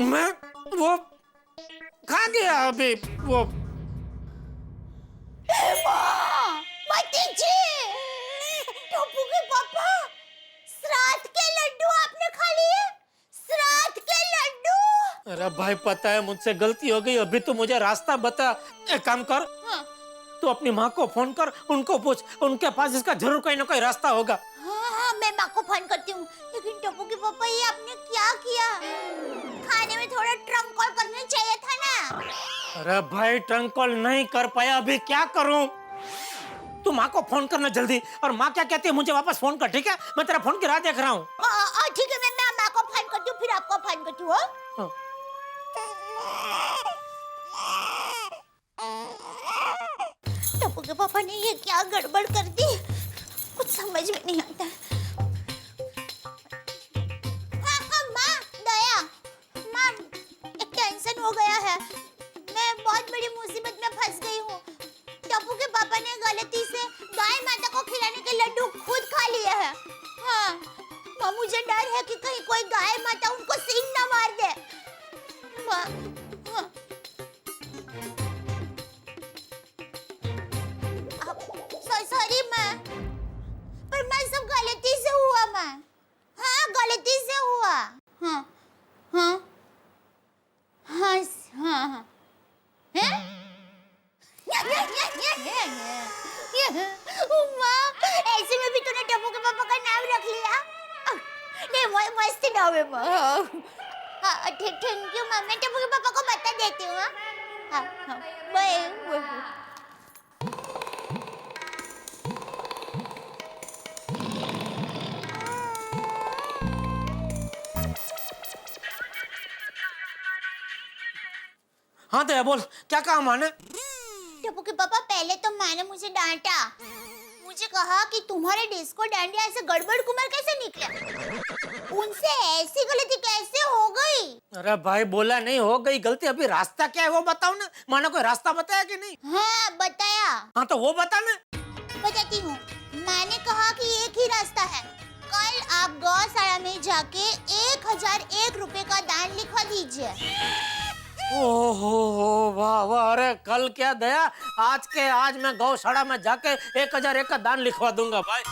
मैं वो खा गया। अभी वो मती जी, टप्पू के पापा, श्राद्ध के लड्डू आपने खा लिए? श्राद्ध के लड्डू? अरे भाई, पता है मुझसे गलती हो गई। अभी तो मुझे रास्ता बता। एक काम कर, हाँ। तू अपनी माँ को फोन कर, उनको पूछ, उनके पास इसका जरूर कोई ना कोई रास्ता होगा। हाँ हाँ, मैं माँ को फोन करती हूँ। लेकिन टप्पू के पापा, ये आपने क्या किया? खाने में थोड़ा ट्रंक कॉल करना चाहिए था ना। अरे भाई, ट्रंक कॉल नहीं कर पाया, अभी क्या करूँ? तू माँ को फोन करना जल्दी। और माँ क्या कहती है मुझे वापस फोन कर, ठीक है? मैं तेरा फोन की राह देख रहा हूँ। ठीक है, मैं माँ को फोन करती हूँ, फिर आपको फोन करती हूँ। हाँ। टप्पू के पापा ने ये क्या गड़बड़ कर दी, कुछ समझ में नहीं आता। हाँ हाँ माँ, दया माँ, एक टेंशन हो गया है। मैं बहुत बड़ी मुसीबत में फंस गई हूँ। टप्पू के पापा ने गलती से गाय माता को खिलाने के लड्डू खुद खा लिए हैं। हाँ माँ, मुझे डर है कि कहीं कोई गाय माता उनको सींग ना मार दे। माँ, हाँ। सॉरी माँ, पर मैं सब गलती से हुआ माँ। हाँ गलती से हुआ। हाँ हाँ हाँ हाँ हाँ। माँ, ऐसे में भी तूने टप्पू के पापा का नाम रख लिया? नहीं, मस्त नाम है माँ। हाँ थैंक यू माँ, मैं टप्पू के पापा को बता देती हूँ। हाँ हाँ, बाय। हाँ दया, बोल, क्या कहा माँ ने? टप्पू के पापा, पहले तो माँ ने मुझे डांटा। मुझे कहा कि तुम्हारे डिस्को डांडिया ऐसे गड़बड़ कुमर कैसे निकले? उनसे ऐसी गलती कैसे हो गई? अरे भाई, बोला नहीं हो गई गलती, अभी रास्ता क्या है वो बताओ ना। माँ ने कोई रास्ता बताया कि नहीं? हाँ बताया। हाँ तो वो बता ना। बताती हूँ। माँ ने कहा कि एक ही रास्ता है। कल आप गौशाला में जाके 1001 रुपए का दान लिखवा दीजिए। ओहो, वाह वाह। अरे कल क्या दया, आज के आज मैं गौशाला में जाके 1001 का दान लिखवा दूंगा भाई।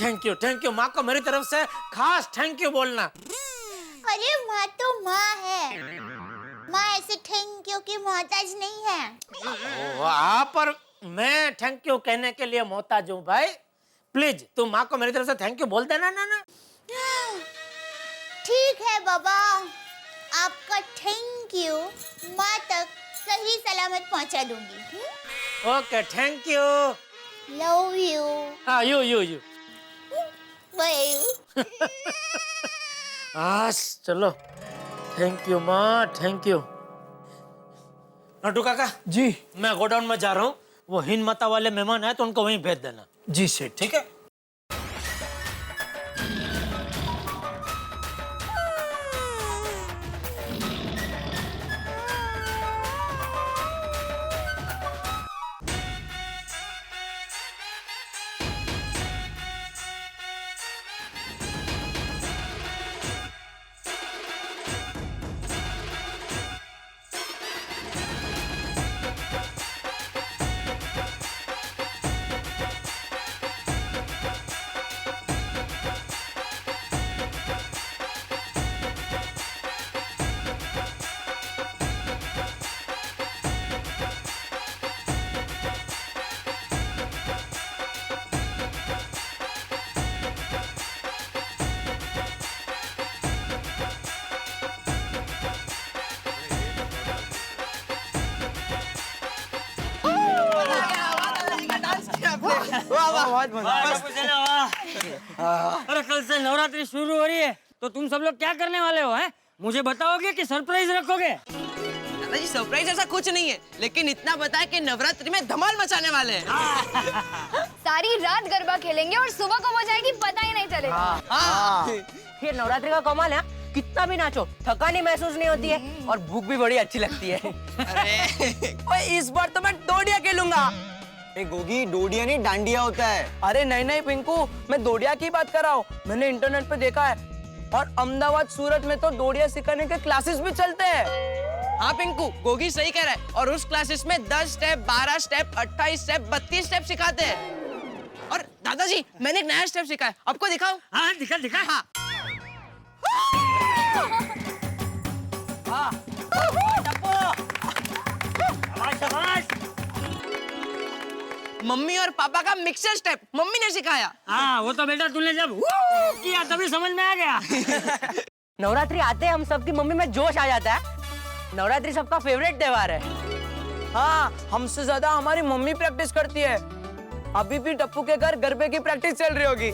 Thank you. माँ को मेरी तरफ से खास थैंक यू बोलना। अरे माँ तो माँ है, माँ ऐसे थैंक यू की मोहताज नहीं है। वाह, पर मैं थैंक यू कहने के लिए मोहताज हूँ भाई। प्लीज तू माँ को मेरी तरफ से थैंक यू बोल देना ना। ठीक है बाबा, आपका थैंक यू माँ तक सही सलामत पहुँचा दूंगी। Okay, thank you. Love you. हाँ, यू। बाय। चलो, थैंक यू माँ, थैंक यू। नटू काका जी। मैं गोडाउन में जा रहा हूँ, वो हिंद माता वाले मेहमान आए तो उनको वहीं भेज देना। जी सेठ। ठीक है। वाह वाह बहुत वाह टप्पू सेना वाह। अरे कल से नवरात्रि शुरू हो रही है तो तुम सब लोग क्या करने वाले हो हैं? मुझे बताओगे कि सरप्राइज रखोगे? दादाजी सरप्राइज ऐसा कुछ नहीं है, लेकिन इतना पता है कि नवरात्रि में धमाल मचाने वाले हैं। सारी रात गरबा खेलेंगे और सुबह कब हो जाएगी पता ही नहीं चलेगा। फिर नवरात्रि का कमाल है, कितना भी नाचो थकान ही महसूस नहीं होती है और भूख भी बड़ी अच्छी लगती है। अरे इस बार तो मैं डोडिया खेलूंगा। गोगी डोडिया नहीं डांडिया होता है। अरे नहीं नहीं पिंकू, मैं डोडिया की बात कर रहा हूँ। मैंने इंटरनेट पे देखा है और अहमदाबाद सूरत में तो डोडिया सिखाने के क्लासेस भी चलते हैं। हाँ पिंकू, गोगी सही कह रहा है। और उस क्लासेस में 10 स्टेप, 12 स्टेप, 28 स्टेप, 32 स्टेप सिखाते हैं। और दादाजी मैंने एक नया स्टेप सीखा है, आपको दिखाऊं? हाँ दिखा दिखा। हाँ मम्मी और पापा का मिक्सर स्टेप मम्मी ने सिखाया। हाँ वो तो बेटा तूने जब किया तभी समझ में आ गया। नवरात्रि आते हम सबकी मम्मी में जोश आ जाता है। नवरात्रि सबका फेवरेट त्योहार है। हाँ हमसे ज्यादा हमारी मम्मी प्रैक्टिस करती है। अभी भी टप्पू के घर गरबे की प्रैक्टिस चल रही होगी।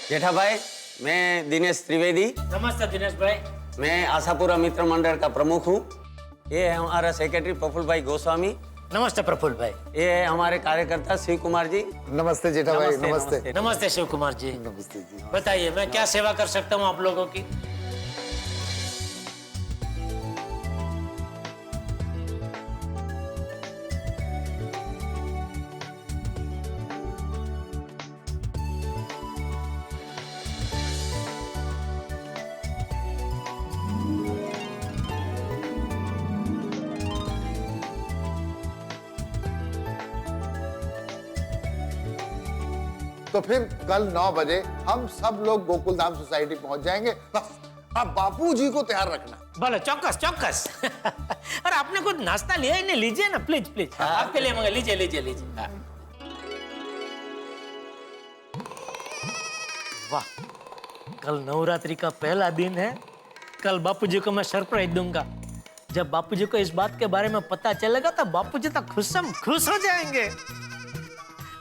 जेठा भाई, मैं दिनेश त्रिवेदी। नमस्ते दिनेश भाई। मैं आशापुरा मित्र मंडल का प्रमुख हूँ। ये है हमारा सेक्रेटरी प्रफुल्ल भाई गोस्वामी। नमस्ते प्रफुल्ल भाई। ये है हमारे कार्यकर्ता शिव कुमार जी। नमस्ते जेठा भाई। नमस्ते नमस्ते शिव कुमार जी। नमस्ते जी। बताइए मैं क्या सेवा कर सकता हूँ आप लोगों की? तो फिर कल 9 बजे हम सब लोग गोकुल धाम सोसाइटी पहुंच जाएंगे। बस अब बापूजी को तैयार रखना। बोलो चौकस चौकस। अरे आपने कुछ नाश्ता लिया ही नहीं, लीजिए ना प्लीज प्लीज। आपके लिए मगर लीजिए लीजिए लीजिए। वाह, कल नवरात्रि का पहला दिन है। कल बापूजी को मैं सरप्राइज दूंगा। जब बापूजी को इस बात के बारे में पता चलेगा तो बापूजी तो खुश हो जाएंगे।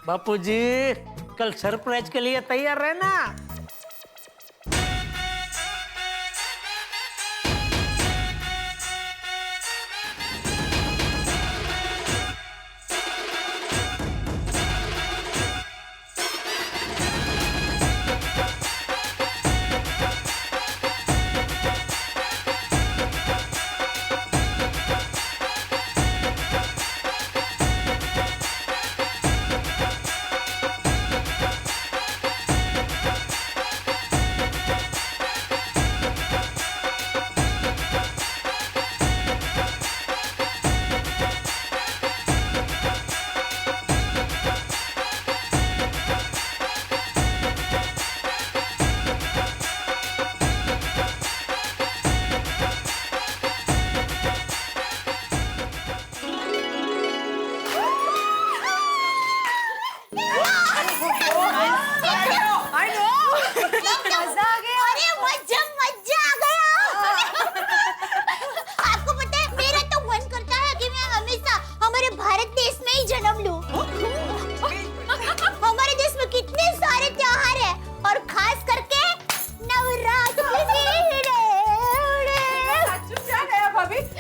बापूजी कल सरप्राइज के लिए तैयार रहना।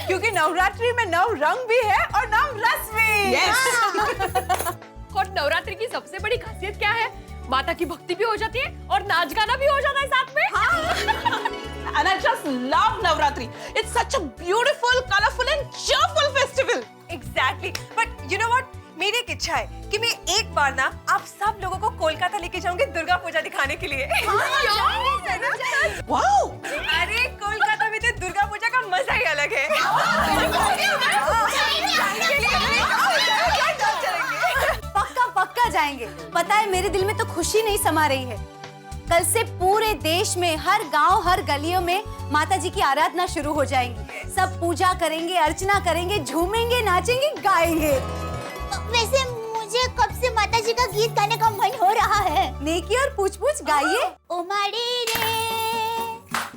क्योंकि नवरात्रि में नव रंग भी है और नव रस भी। और नवरात्रि की सबसे बड़ी खासियत क्या है? माता की भक्ति भी हो जाती है और नाच गाना भी हो जाता है साथ में। And I just love Navratri. It's such a beautiful, colorful and cheerful festival. Exactly. But you know what? मेरी एक इच्छा है कि मैं एक बार ना आप सब लोगों को कोलकाता लेके जाऊंगी दुर्गा पूजा दिखाने के लिए। वाओ! अरे कोलकाता में तो दुर्गा पूजा का मजा ही अलग है। पक्का पक्का जाएंगे। पता है मेरे दिल में तो खुशी नहीं समा रही है। कल से पूरे देश में हर गांव हर गलियों में माता जी की आराधना शुरू हो जाएंगी। सब पूजा करेंगे, अर्चना करेंगे, झूमेंगे, नाचेंगे, गाएंगे। वैसे मुझे कब से माता जी का गीत गाने का मन हो रहा है। नेकी और पूछ-पूछ गाइए। ओ मारी रे,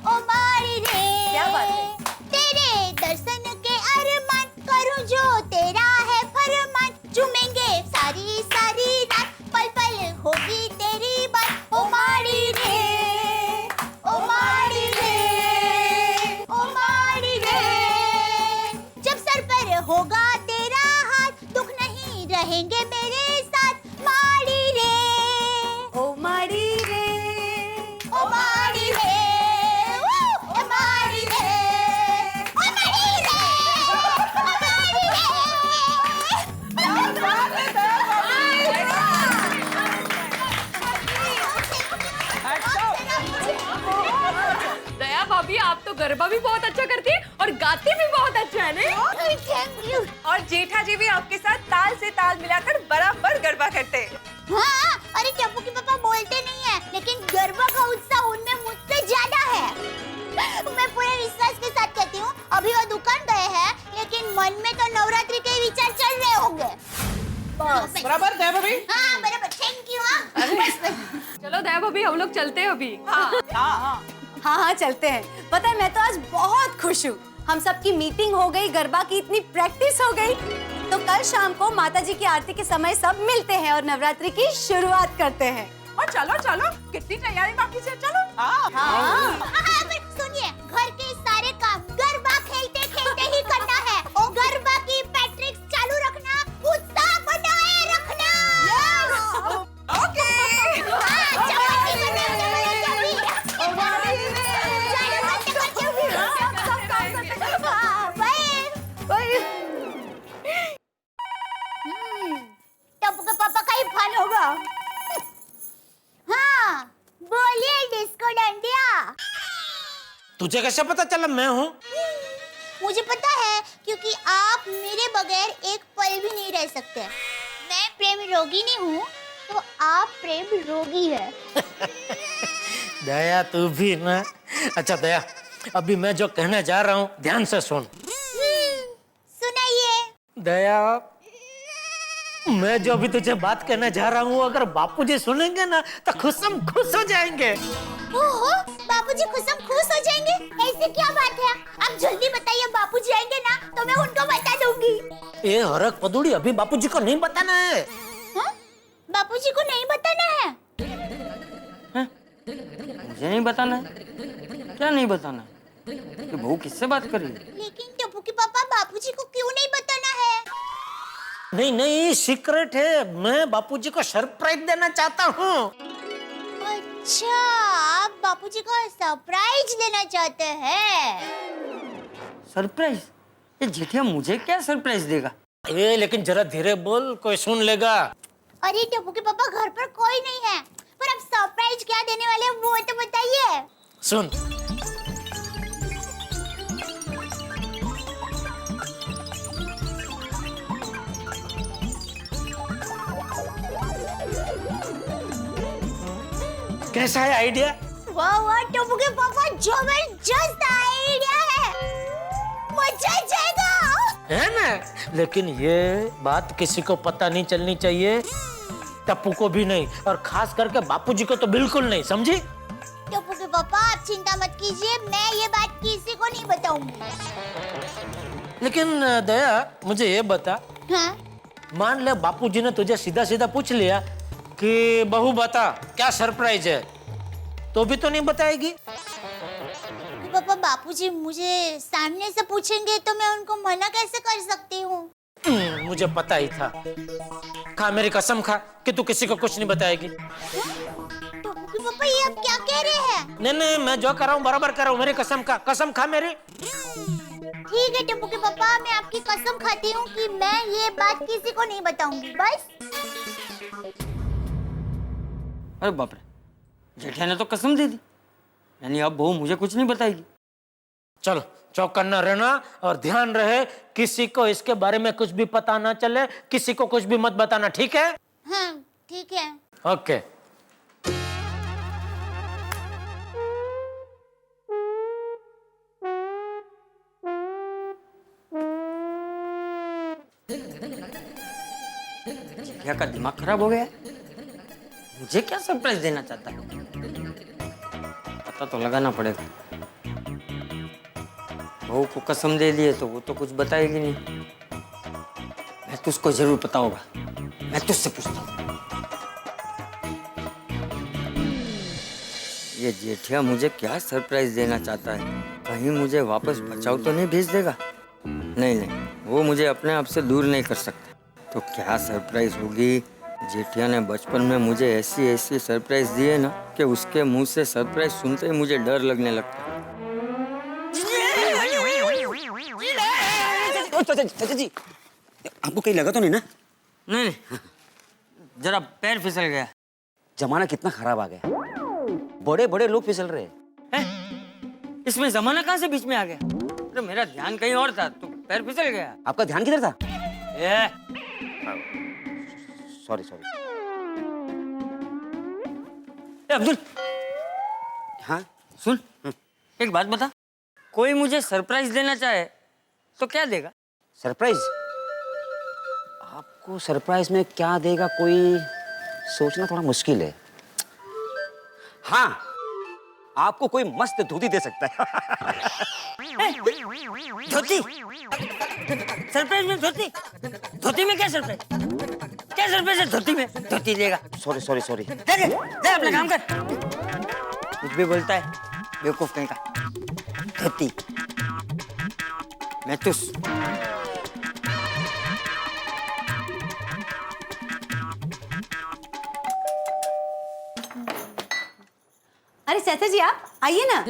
ओ मारी रे। क्या बात है? तेरे दर्शन के अरमान करूं जो तेरा है फरमान। झूमेंगे सारी सारी रात, पल पल और गाते भी बहुत अच्छा है नहीं? Thank you. और जेठा जी भी आपके साथ ताल से ताल मिलाकर बराबर गरबा करते हैं। हाँ, अरे टप्पू के पापा बोलते नहीं है, लेकिन गरबा का उत्साह उनमें मुझसे ज्यादा है। मैं पूरे विश्वास के साथ कहती हूँ, अभी वो दुकान गए हैं, लेकिन मन में तो नवरात्रि के विचार चल रहे होंगे। बस बराबर दया भाभी। हाँ बराबर, थैंक यू। हाँ चलो दया भाभी हम लोग चलते हैं अभी। हाँ चलते हैं। पता है मैं तो आज बहुत खुश हूँ। हम सबकी मीटिंग हो गई, गरबा की इतनी प्रैक्टिस हो गई, तो कल शाम को माता जी की आरती के समय सब मिलते हैं और नवरात्रि की शुरुआत करते हैं। और चलो चलो, कितनी तैयारी बाकी है, चलो। सुनिए, घर के सारे काम गरबा खेलते खेलते ही करना है। गरबा की पैट्रिक्स चालू रखना, उत्साह बनाए रखना। ओके। टप्पू के पापा का ही फन होगा। हाँ, बोलिए डिस्को डांडिया। तुझे कैसे पता चला मैं हूँ? मुझे पता है, क्योंकि आप मेरे बगैर एक पल भी नहीं रह सकते। मैं प्रेम रोगी नहीं हूँ, तो आप प्रेम रोगी है। दया तू भी ना। अच्छा दया, अभी मैं जो कहने जा रहा हूँ ध्यान से सुन। सुनाइए। दया, मैं जो अभी तुझे बात कहने जा रहा हूँ, अगर बापूजी सुनेंगे ना तो खुश हो जाएंगे। ओहो, बापूजी खुशम खुश हो जाएंगे? ऐसी क्या बात है? आप जल्दी बताइए, बापूजी आएंगे ना तो मैं उनको बता दूंगी। ए हरक पदुड़ी, अभी बापूजी को नहीं बताना है। हाँ? बापूजी को नहीं बताना है? मुझे नहीं बताना है? क्या नहीं बताना है? कि बहू किससे बात कर रही है? लेकिन टप्पू के पापा, बापूजी को क्यों नहीं बताना है? नहीं, सीक्रेट है। मैं बापूजी को सरप्राइज देना चाहता हूँ। अच्छा, आप बापूजी को सरप्राइज देना चाहते हैं? सरप्राइज? ये जेठिया मुझे क्या सरप्राइज देगा? लेकिन जरा धीरे बोल, कोई सुन लेगा। अरे टप्पू के पापा, घर पर कोई नहीं है, पर आप सरप्राइज क्या देने वाले हैं वो तो बताइए। सुन, कैसा है आइडिया? वाह वाह टप्पू के पापा, जबरदस्त आइडिया है, मजा आ जाएगा। है ना? लेकिन ये बात किसी को पता नहीं चलनी चाहिए, टप्पू को भी नहीं, और खास करके बापूजी को तो बिल्कुल नहीं, समझी? टप्पू के पापा, आप चिंता मत कीजिए, मैं ये बात किसी को नहीं बताऊंगी। लेकिन दया, मुझे ये बता, हाँ? मान ले बापूजी ने तुझे सीधा सीधा पूछ लिया कि बहू बता क्या सरप्राइज है, तो भी तो नहीं बताएगी? पापा, बापूजी मुझे सामने से पूछेंगे तो मैं उनको मना कैसे कर सकती हूँ? मुझे पता ही था। खा मेरी कसम खा कि तू किसी को कुछ नहीं बताएगी। पापा, ये आप क्या कह रहे हैं? नहीं, मैं जो कर रहा हूँ बराबर कर रहा हूँ, मेरी कसम खा, कसम खा मेरी। ठीक है टप्पू के पापा, मैं आपकी कसम खाती हूँ कि मैं ये बात किसी को नहीं बताऊंगी, बस। अरे बाप रे, जेठिया ने तो कसम दे दी, यानी अब बहू मुझे कुछ नहीं बताएगी। चलो, चौकन्ना रहना और ध्यान रहे, किसी को इसके बारे में कुछ भी पता ना चले, किसी को कुछ भी मत बताना, ठीक है? हाँ, ठीक है। ओके। जेठिया का दिमाग खराब हो गया है? मुझे क्या सरप्राइज देना चाहता है? पता तो लगाना पड़ेगा। बहू को कसम दे लिए तो वो तो कुछ बताएगी नहीं। मैं तो उसको जरूर पता होगा, मैं तुझसे पूछता हूँ। ये जेठिया मुझे क्या सरप्राइज देना चाहता है? कहीं मुझे वापस बचाव तो नहीं भेज देगा? नहीं, वो मुझे अपने आप से दूर नहीं कर सकता। तो क्या सरप्राइज होगी? जेठिया ने बचपन में मुझे ऐसी सरप्राइज दी है ना कि उसके मुंह से सरप्राइज सुनते ही मुझे डर लगने लगता है। चाचा जी, आपको कहीं लगा तो नहीं ना? नहीं, जरा पैर फिसल गया। जमाना कितना खराब आ गया, बड़े बड़े लोग फिसल रहे हैं। इसमें जमाना कहाँ से बीच में आ गया? अरे मेरा ध्यान कहीं और था तो पैर फिसल गया। आपका ध्यान किधर था? ए, सॉरी सॉरी। अब्दुल, हाँ सुन, एक बात बता, कोई मुझे सरप्राइज देना चाहे तो क्या देगा? सरप्राइज? आपको सरप्राइज में क्या देगा कोई सोचना थोड़ा मुश्किल है। हाँ, आपको कोई मस्त धोती दे सकता है। धोती? सरप्राइज में धोती? धोती में क्या सरप्राइज? क्या सरप्राइज है धोती में? धोती देगा? Sorry sorry sorry. दे अपना काम कर। कुछ भी बोलता है बेवकूफ कहीं का। धोती मैथुस। अरे चाचा जी आप आइए ना।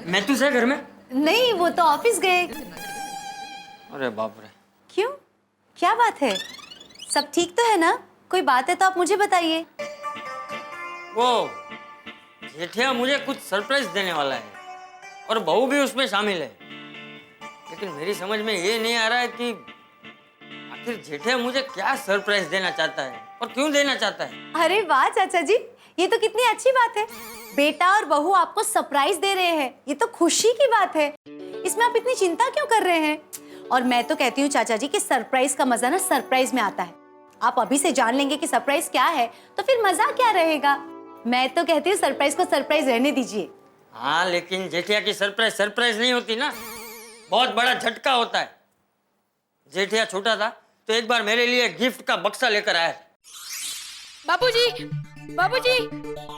मैथुस है घर में? नहीं, वो तो ऑफिस गए। अरे बाप रे। क्यों, क्या बात है? सब ठीक तो है ना? कोई बात है तो आप मुझे बताइए। वो जेठिया मुझे कुछ सरप्राइज देने वाला है और बहू भी उसमें शामिल है, लेकिन मेरी समझ में ये नहीं आ रहा है कि आखिर जेठिया मुझे क्या सरप्राइज देना चाहता है और क्यों देना चाहता है। अरे वाह चाचा जी, ये तो कितनी अच्छी बात है। बेटा और बहू आपको सरप्राइज दे रहे हैं, ये तो खुशी की बात है। इसमें आप इतनी चिंता क्यों कर रहे हैं? और मैं तो कहती हूँ चाचा जी कि सरप्राइज का मजा ना सरप्राइज में आता है। आप अभी से जान लेंगे कि सरप्राइज क्या है तो फिर मजा क्या रहेगा। मैं तो कहती हूँ सरप्राइज को सरप्राइज रहने दीजिए। हाँ, लेकिन जेठिया की सरप्राइज सरप्राइज नहीं होती ना, बहुत बड़ा झटका होता है। जेठिया छोटा था तो एक बार मेरे लिए गिफ्ट का बक्सा लेकर आया। बाबूजी, बाबूजी,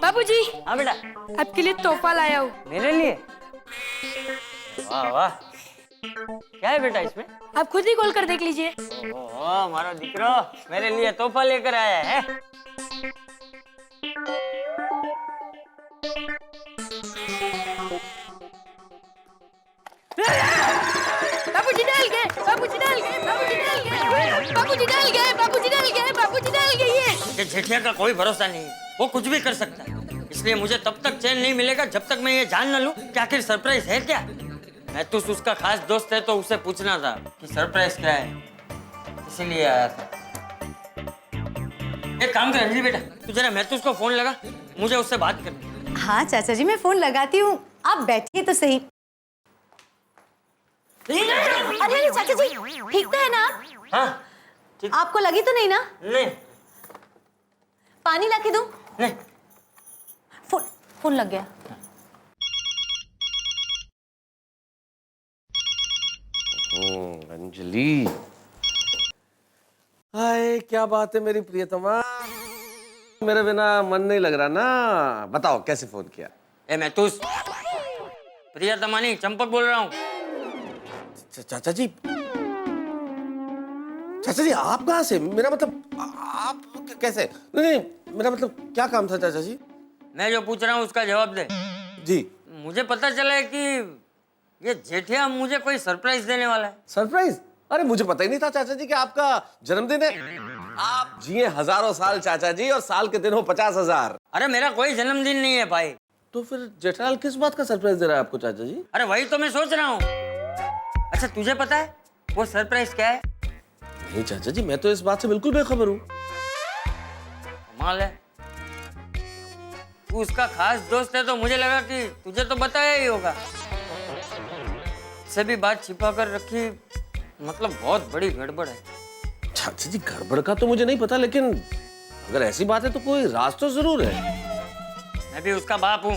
बाबूजी। हाँ बेटा, आपके लिए तोहफा लाया हूँ। मेरे लिए? वाह वाह, क्या है बेटा इसमें? आप खुद ही खोल कर देख लीजिए। ओह, हमारा दिकरो मेरे लिए तोहफा लेकर आया है। बाबूजी डाल गए, बाबूजी डाल गए, बाबूजी डाल गए, बाबूजी डाल गए, बाबूजी डाल गए, बाबूजी डाल गए। ये जेठिया का कोई भरोसा नहीं, वो कुछ भी कर सकता है। इसलिए मुझे तब तक चैन नहीं मिलेगा जब तक मैं ये जान न लूं कि आखिर सरप्राइज है क्या। मैं तो उसका खास दोस्त है तो उसे पूछना था कि सरप्राइज क्या है, इसीलिए आया था। एक काम कर अंजलि बेटा, तू जरा महतूस को फोन लगा, मुझे उससे बात करनी। हाँ चाचा जी, मैं फोन लगाती हूँ, आप बैठिए तो सही। अरे चाचा जी, ठीक तो है ना? हाँ, आपको लगी तो नहीं ना? नहीं। पानी लाके दूं? नहीं। फोन लग गया। अंजलि, हाय क्या बात है मेरी प्रियतमा, मेरे बिना मन नहीं लग रहा ना। बताओ कैसे फोन किया? ए महतूस, प्रियतमा नहीं चंपक बोल रहा हूँ। चाचा जी, चाचा जी आप कहाँ से? मेरा मतलब आप कैसे? नहीं, मेरा मतलब क्या काम था चाचा जी? मैं जो पूछ रहा हूँ उसका जवाब दे। जी। मुझे पता चला है कि ये जेठिया मुझे कोई सरप्राइज देने वाला है। सरप्राइज? अरे मुझे पता ही नहीं था चाचा जी कि आपका जन्मदिन है। आप जिए हजारों साल चाचा जी, और साल के दिन हो 50,000। अरे मेरा कोई जन्मदिन नहीं है भाई। तो फिर जेठालाल किस बात का सरप्राइज दे रहा है आपको चाचा जी? अरे वही तो मैं सोच रहा हूँ। अच्छा तुझे पता है वो सरप्राइज क्या है? नहीं चाचा जी, मैं तो इस बात से बिल्कुल बेखबर हूँ। कमाल है, तू उसका खास दोस्त है तो मुझे लगा कि तुझे तो बताया ही होगा। से भी बात छिपा कर रखी, मतलब बहुत बड़ी गड़बड़ है। चाचा जी गड़बड़ का तो मुझे नहीं पता, लेकिन अगर ऐसी बात है तो कोई राज तो जरूर है। मैं भी उसका बाप हूँ,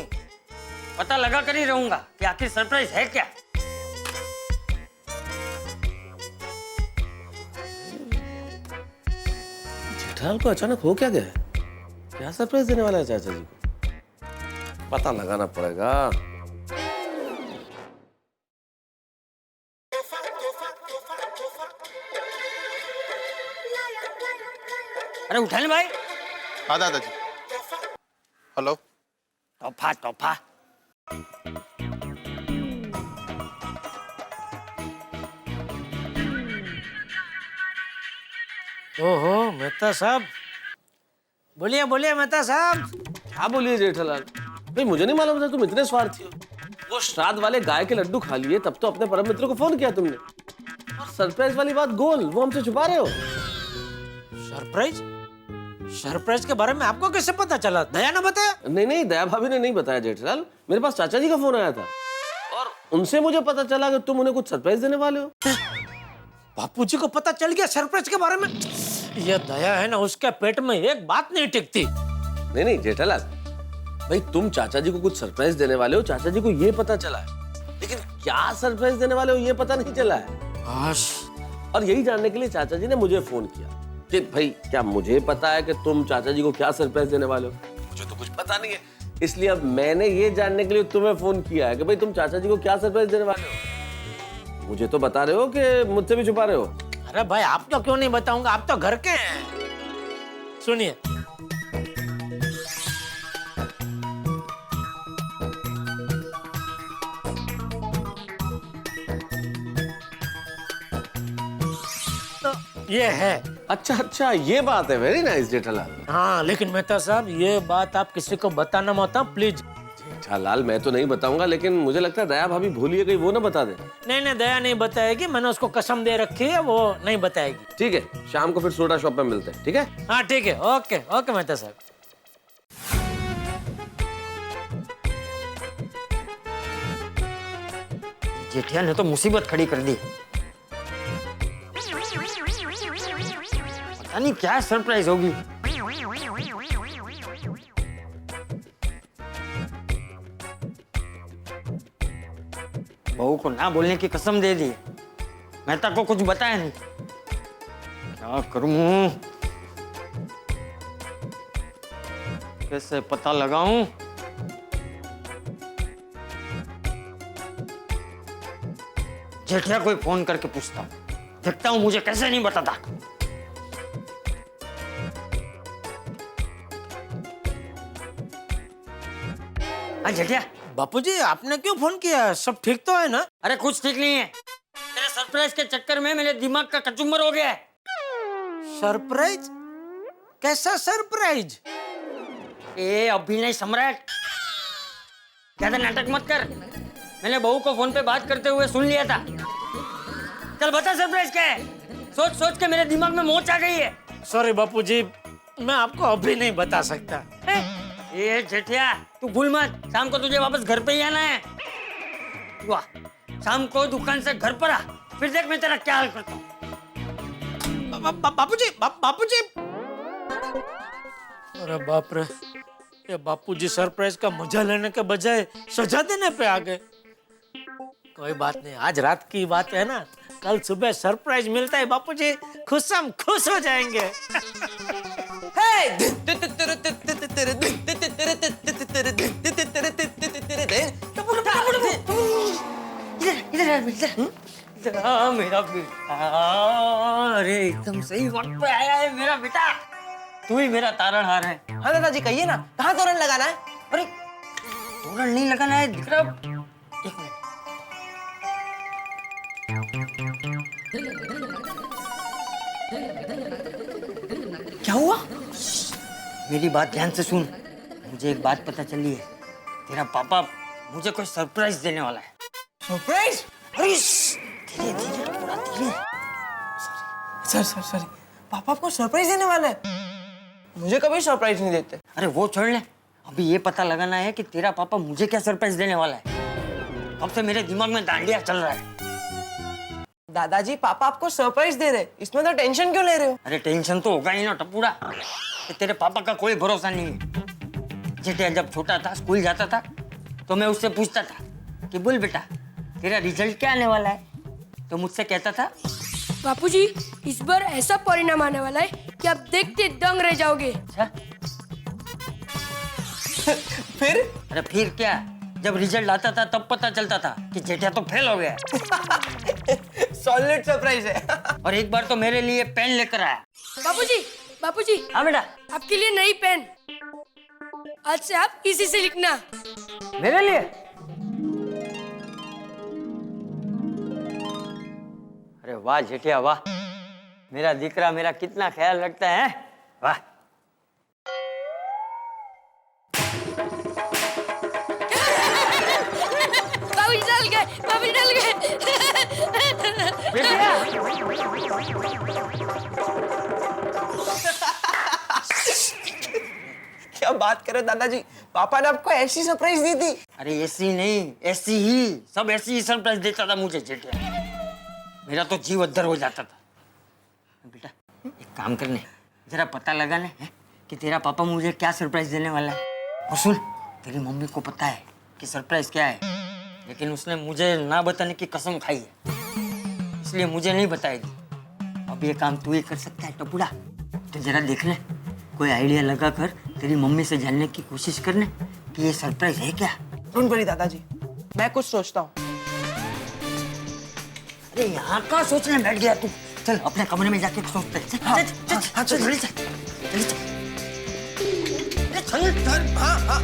पता लगा कर ही रहूंगा कि आखिर सरप्राइज है क्या। जेठालाल को अचानक हो क्या गया है? क्या सरप्राइज देने वाला है चाचा जी को? पता लगाना पड़ेगा। अरे उठा ले भाई। हाँ दादाजी। हेलो। तोहफा तोहफा। ओहो मेहता साहब, बोलिए बोलिए मेहता साहब। हाँ बोलिए जेठालाल। भाई मुझे नहीं मालूम था तुम इतने स्वार्थी हो। वो श्राद्ध वाले गाय के लड्डू खा लिए तब तो अपने परम मित्र को फोन किया तुमने, और सरप्राइज वाली बात गोल वो हमसे छुपा रहे हो। सरप्राइज? सरप्राइज के बारे में आपको कैसे पता चला? दया ने बताया? नहीं, दया भाभी ने नहीं बताया जेठलाल, मेरे पास चाचा जी का फोन आया था और उनसे मुझे पता चला कि तुम उन्हें कुछ सरप्राइज देने वाले हो। बापूजी को पता चल गया सरप्राइज के बारे में? ये दया है ना, उसके पेट में एक बात नहीं टिकती। नहीं जेठालाल भाई, तुम चाचा जी को कुछ सरप्राइज देने वाले हो, चाचा जी को ये पता चला है, लेकिन क्या सरप्राइज देने वाले हो ये पता नहीं चला है। और यही जानने के लिए चाचा जी ने मुझे फोन किया कि भाई क्या मुझे पता है कि तुम चाचा जी को क्या सरप्राइज देने वाले हो? मुझे तो कुछ पता नहीं है, इसलिए अब मैंने ये जानने के लिए तुम्हें फोन किया है कि भाई तुम चाचा जी को क्या सरप्राइज देने वाले हो। मुझे तो बता रहे हो कि मुझसे भी छुपा रहे हो? अरे भाई आपको क्यों नहीं बताऊंगा, आप तो घर के हैं। सुनिए, तो ये है। अच्छा ये बात है, वेरी नाइस जेठालाल। हाँ लेकिन मेहता साहब ये बात आप किसी को बताना मत प्लीज। जेठालाल मैं तो नहीं बताऊंगा, लेकिन मुझे लगता है दया भाभी भूली है, कहीं वो ना बता दे। नहीं दया नहीं बताएगी, मैंने उसको कसम दे रखी है, वो नहीं बताएगी। ठीक है, शाम को फिर सोडा शॉप में मिलते हैं, ठीक है? हाँ ठीक है, ओके मेहता साहब। जेठिया ने तो मुसीबत खड़ी कर दी। पता नहीं क्या सरप्राइज होगी। बहू को ना बोलने की कसम दे दी, मेहता को कुछ बताया नहीं। क्या करूं, कैसे पता लगाऊं? जेठिया को फोन करके पूछता हूँ, देखता हूँ मुझे कैसे नहीं बताता। हाँ जेठिया। बापूजी आपने क्यों फोन किया, सब ठीक तो है ना? अरे कुछ ठीक नहीं है, तेरे सरप्राइज के चक्कर में मेरे दिमाग का कचुम्बर हो गया है। सरप्राइज? कैसा सरप्राइज? ए अभिनय सम्राट, ज्यादा नाटक मत कर। मैंने बहू को फोन पे बात करते हुए सुन लिया था। चल बता सरप्राइज क्या है? सोच के मेरे दिमाग में मोच आ गई है। सॉरी बापूजी, मैं आपको अभी नहीं बता सकता। ये जेठिया तू भूल मत, शाम को तुझे वापस घर पे ही आना है। वाह, शाम को दुकान से घर पर आ, फिर देख मैं तेरा क्या हाल करता हूँ। बापूजी। अरे बाप रे, ये बापूजी सरप्राइज का मजा लेने के बजाय सजा देने पे आ गए। कोई बात नहीं, आज रात की बात है ना, कल सुबह सरप्राइज मिलता है बापूजी, खुश हो जाएंगे। मेरा बेटा, अरे एकदम सही वक्त पे आया है मेरा बेटा। तू ही मेरा तारणहार है। हाँ दादाजी कहिए ना, कहाँ तोरण लगाना है? अरे तोरण नहीं लगाना है दिख रहा। एक मिनट, क्या हुआ? मेरी बात ध्यान से सुन। मुझे एक बात पता चली है, तेरा पापा मुझे कोई सरप्राइज देने वाला है। सरप्राइज? अरे धीरे धीरे थोड़ा धीरे। सॉरी, पापा आपको सरप्राइज देने वाले हैं? मुझे कभी सरप्राइज नहीं देते। अरे वो छोड़ ले, अभी ये पता लगाना है कि तेरा पापा मुझे क्या सरप्राइज देने वाला है। अब से मेरे दिमाग में डांडिया चल रहा है। दादाजी पापा आपको सरप्राइज दे रहे, इसमें तो टेंशन क्यों ले रहे हो? अरे टेंशन तो होगा ही ना टपूड़ा, तेरे पापा का कोई भरोसा नहीं है। जेठिया जब छोटा था, स्कूल जाता था, तो मैं उससे पूछता था कि बोल बेटा तेरा रिजल्ट क्या आने वाला है, तो मुझसे कहता था बापूजी इस बार ऐसा परिणाम आने वाला है कि आप देखते दंग रह जाओगे। फिर? अरे फिर क्या, जब रिजल्ट आता था तब पता चलता था कि जेठिया तो फेल हो गया। सॉलिड सरप्राइज है। और एक बार तो मेरे लिए पेन लेकर आया। बापूजी हाँ बेटा, आपके लिए नई पेन, आज से आप इसी से लिखना। मेरे लिए? अरे वाह जेठिया वाह, मेरा दीकरा मेरा कितना ख्याल रखता है। वाह। क्या बात करे दादाजी, पापा ने आपको ऐसी सरप्राइज दी थी? अरे ऐसी नहीं, ऐसी ही, सब ऐसी ही सरप्राइज देता था मुझे जेठिया। मेरा तो जीव अद्धर हो जाता था। बेटा एक काम करने, जरा पता लगा ले कि तेरा पापा मुझे क्या सरप्राइज देने वाला है। और सुन, तेरी मम्मी को पता है कि सरप्राइज क्या है, लेकिन उसने मुझे ना बताने की कसम खाई है, इसलिए मुझे नहीं बताएगी। अब ये काम तू ही कर सकता है टपुड़ा। तो जरा देख ले, कोई आइडिया लगा कर तेरी मम्मी से जानने की कोशिश करने कि ये सरप्राइज है क्या। डोंट वरी दादाजी, मैं कुछ सोचता हूँ। अरे यहाँ का सोचने बैठ गया तू। चल अपने कमरे में जाके सोचते हैं। चल चल चल चल जल्दी चल जल्दी चल। चल हाँ हाँ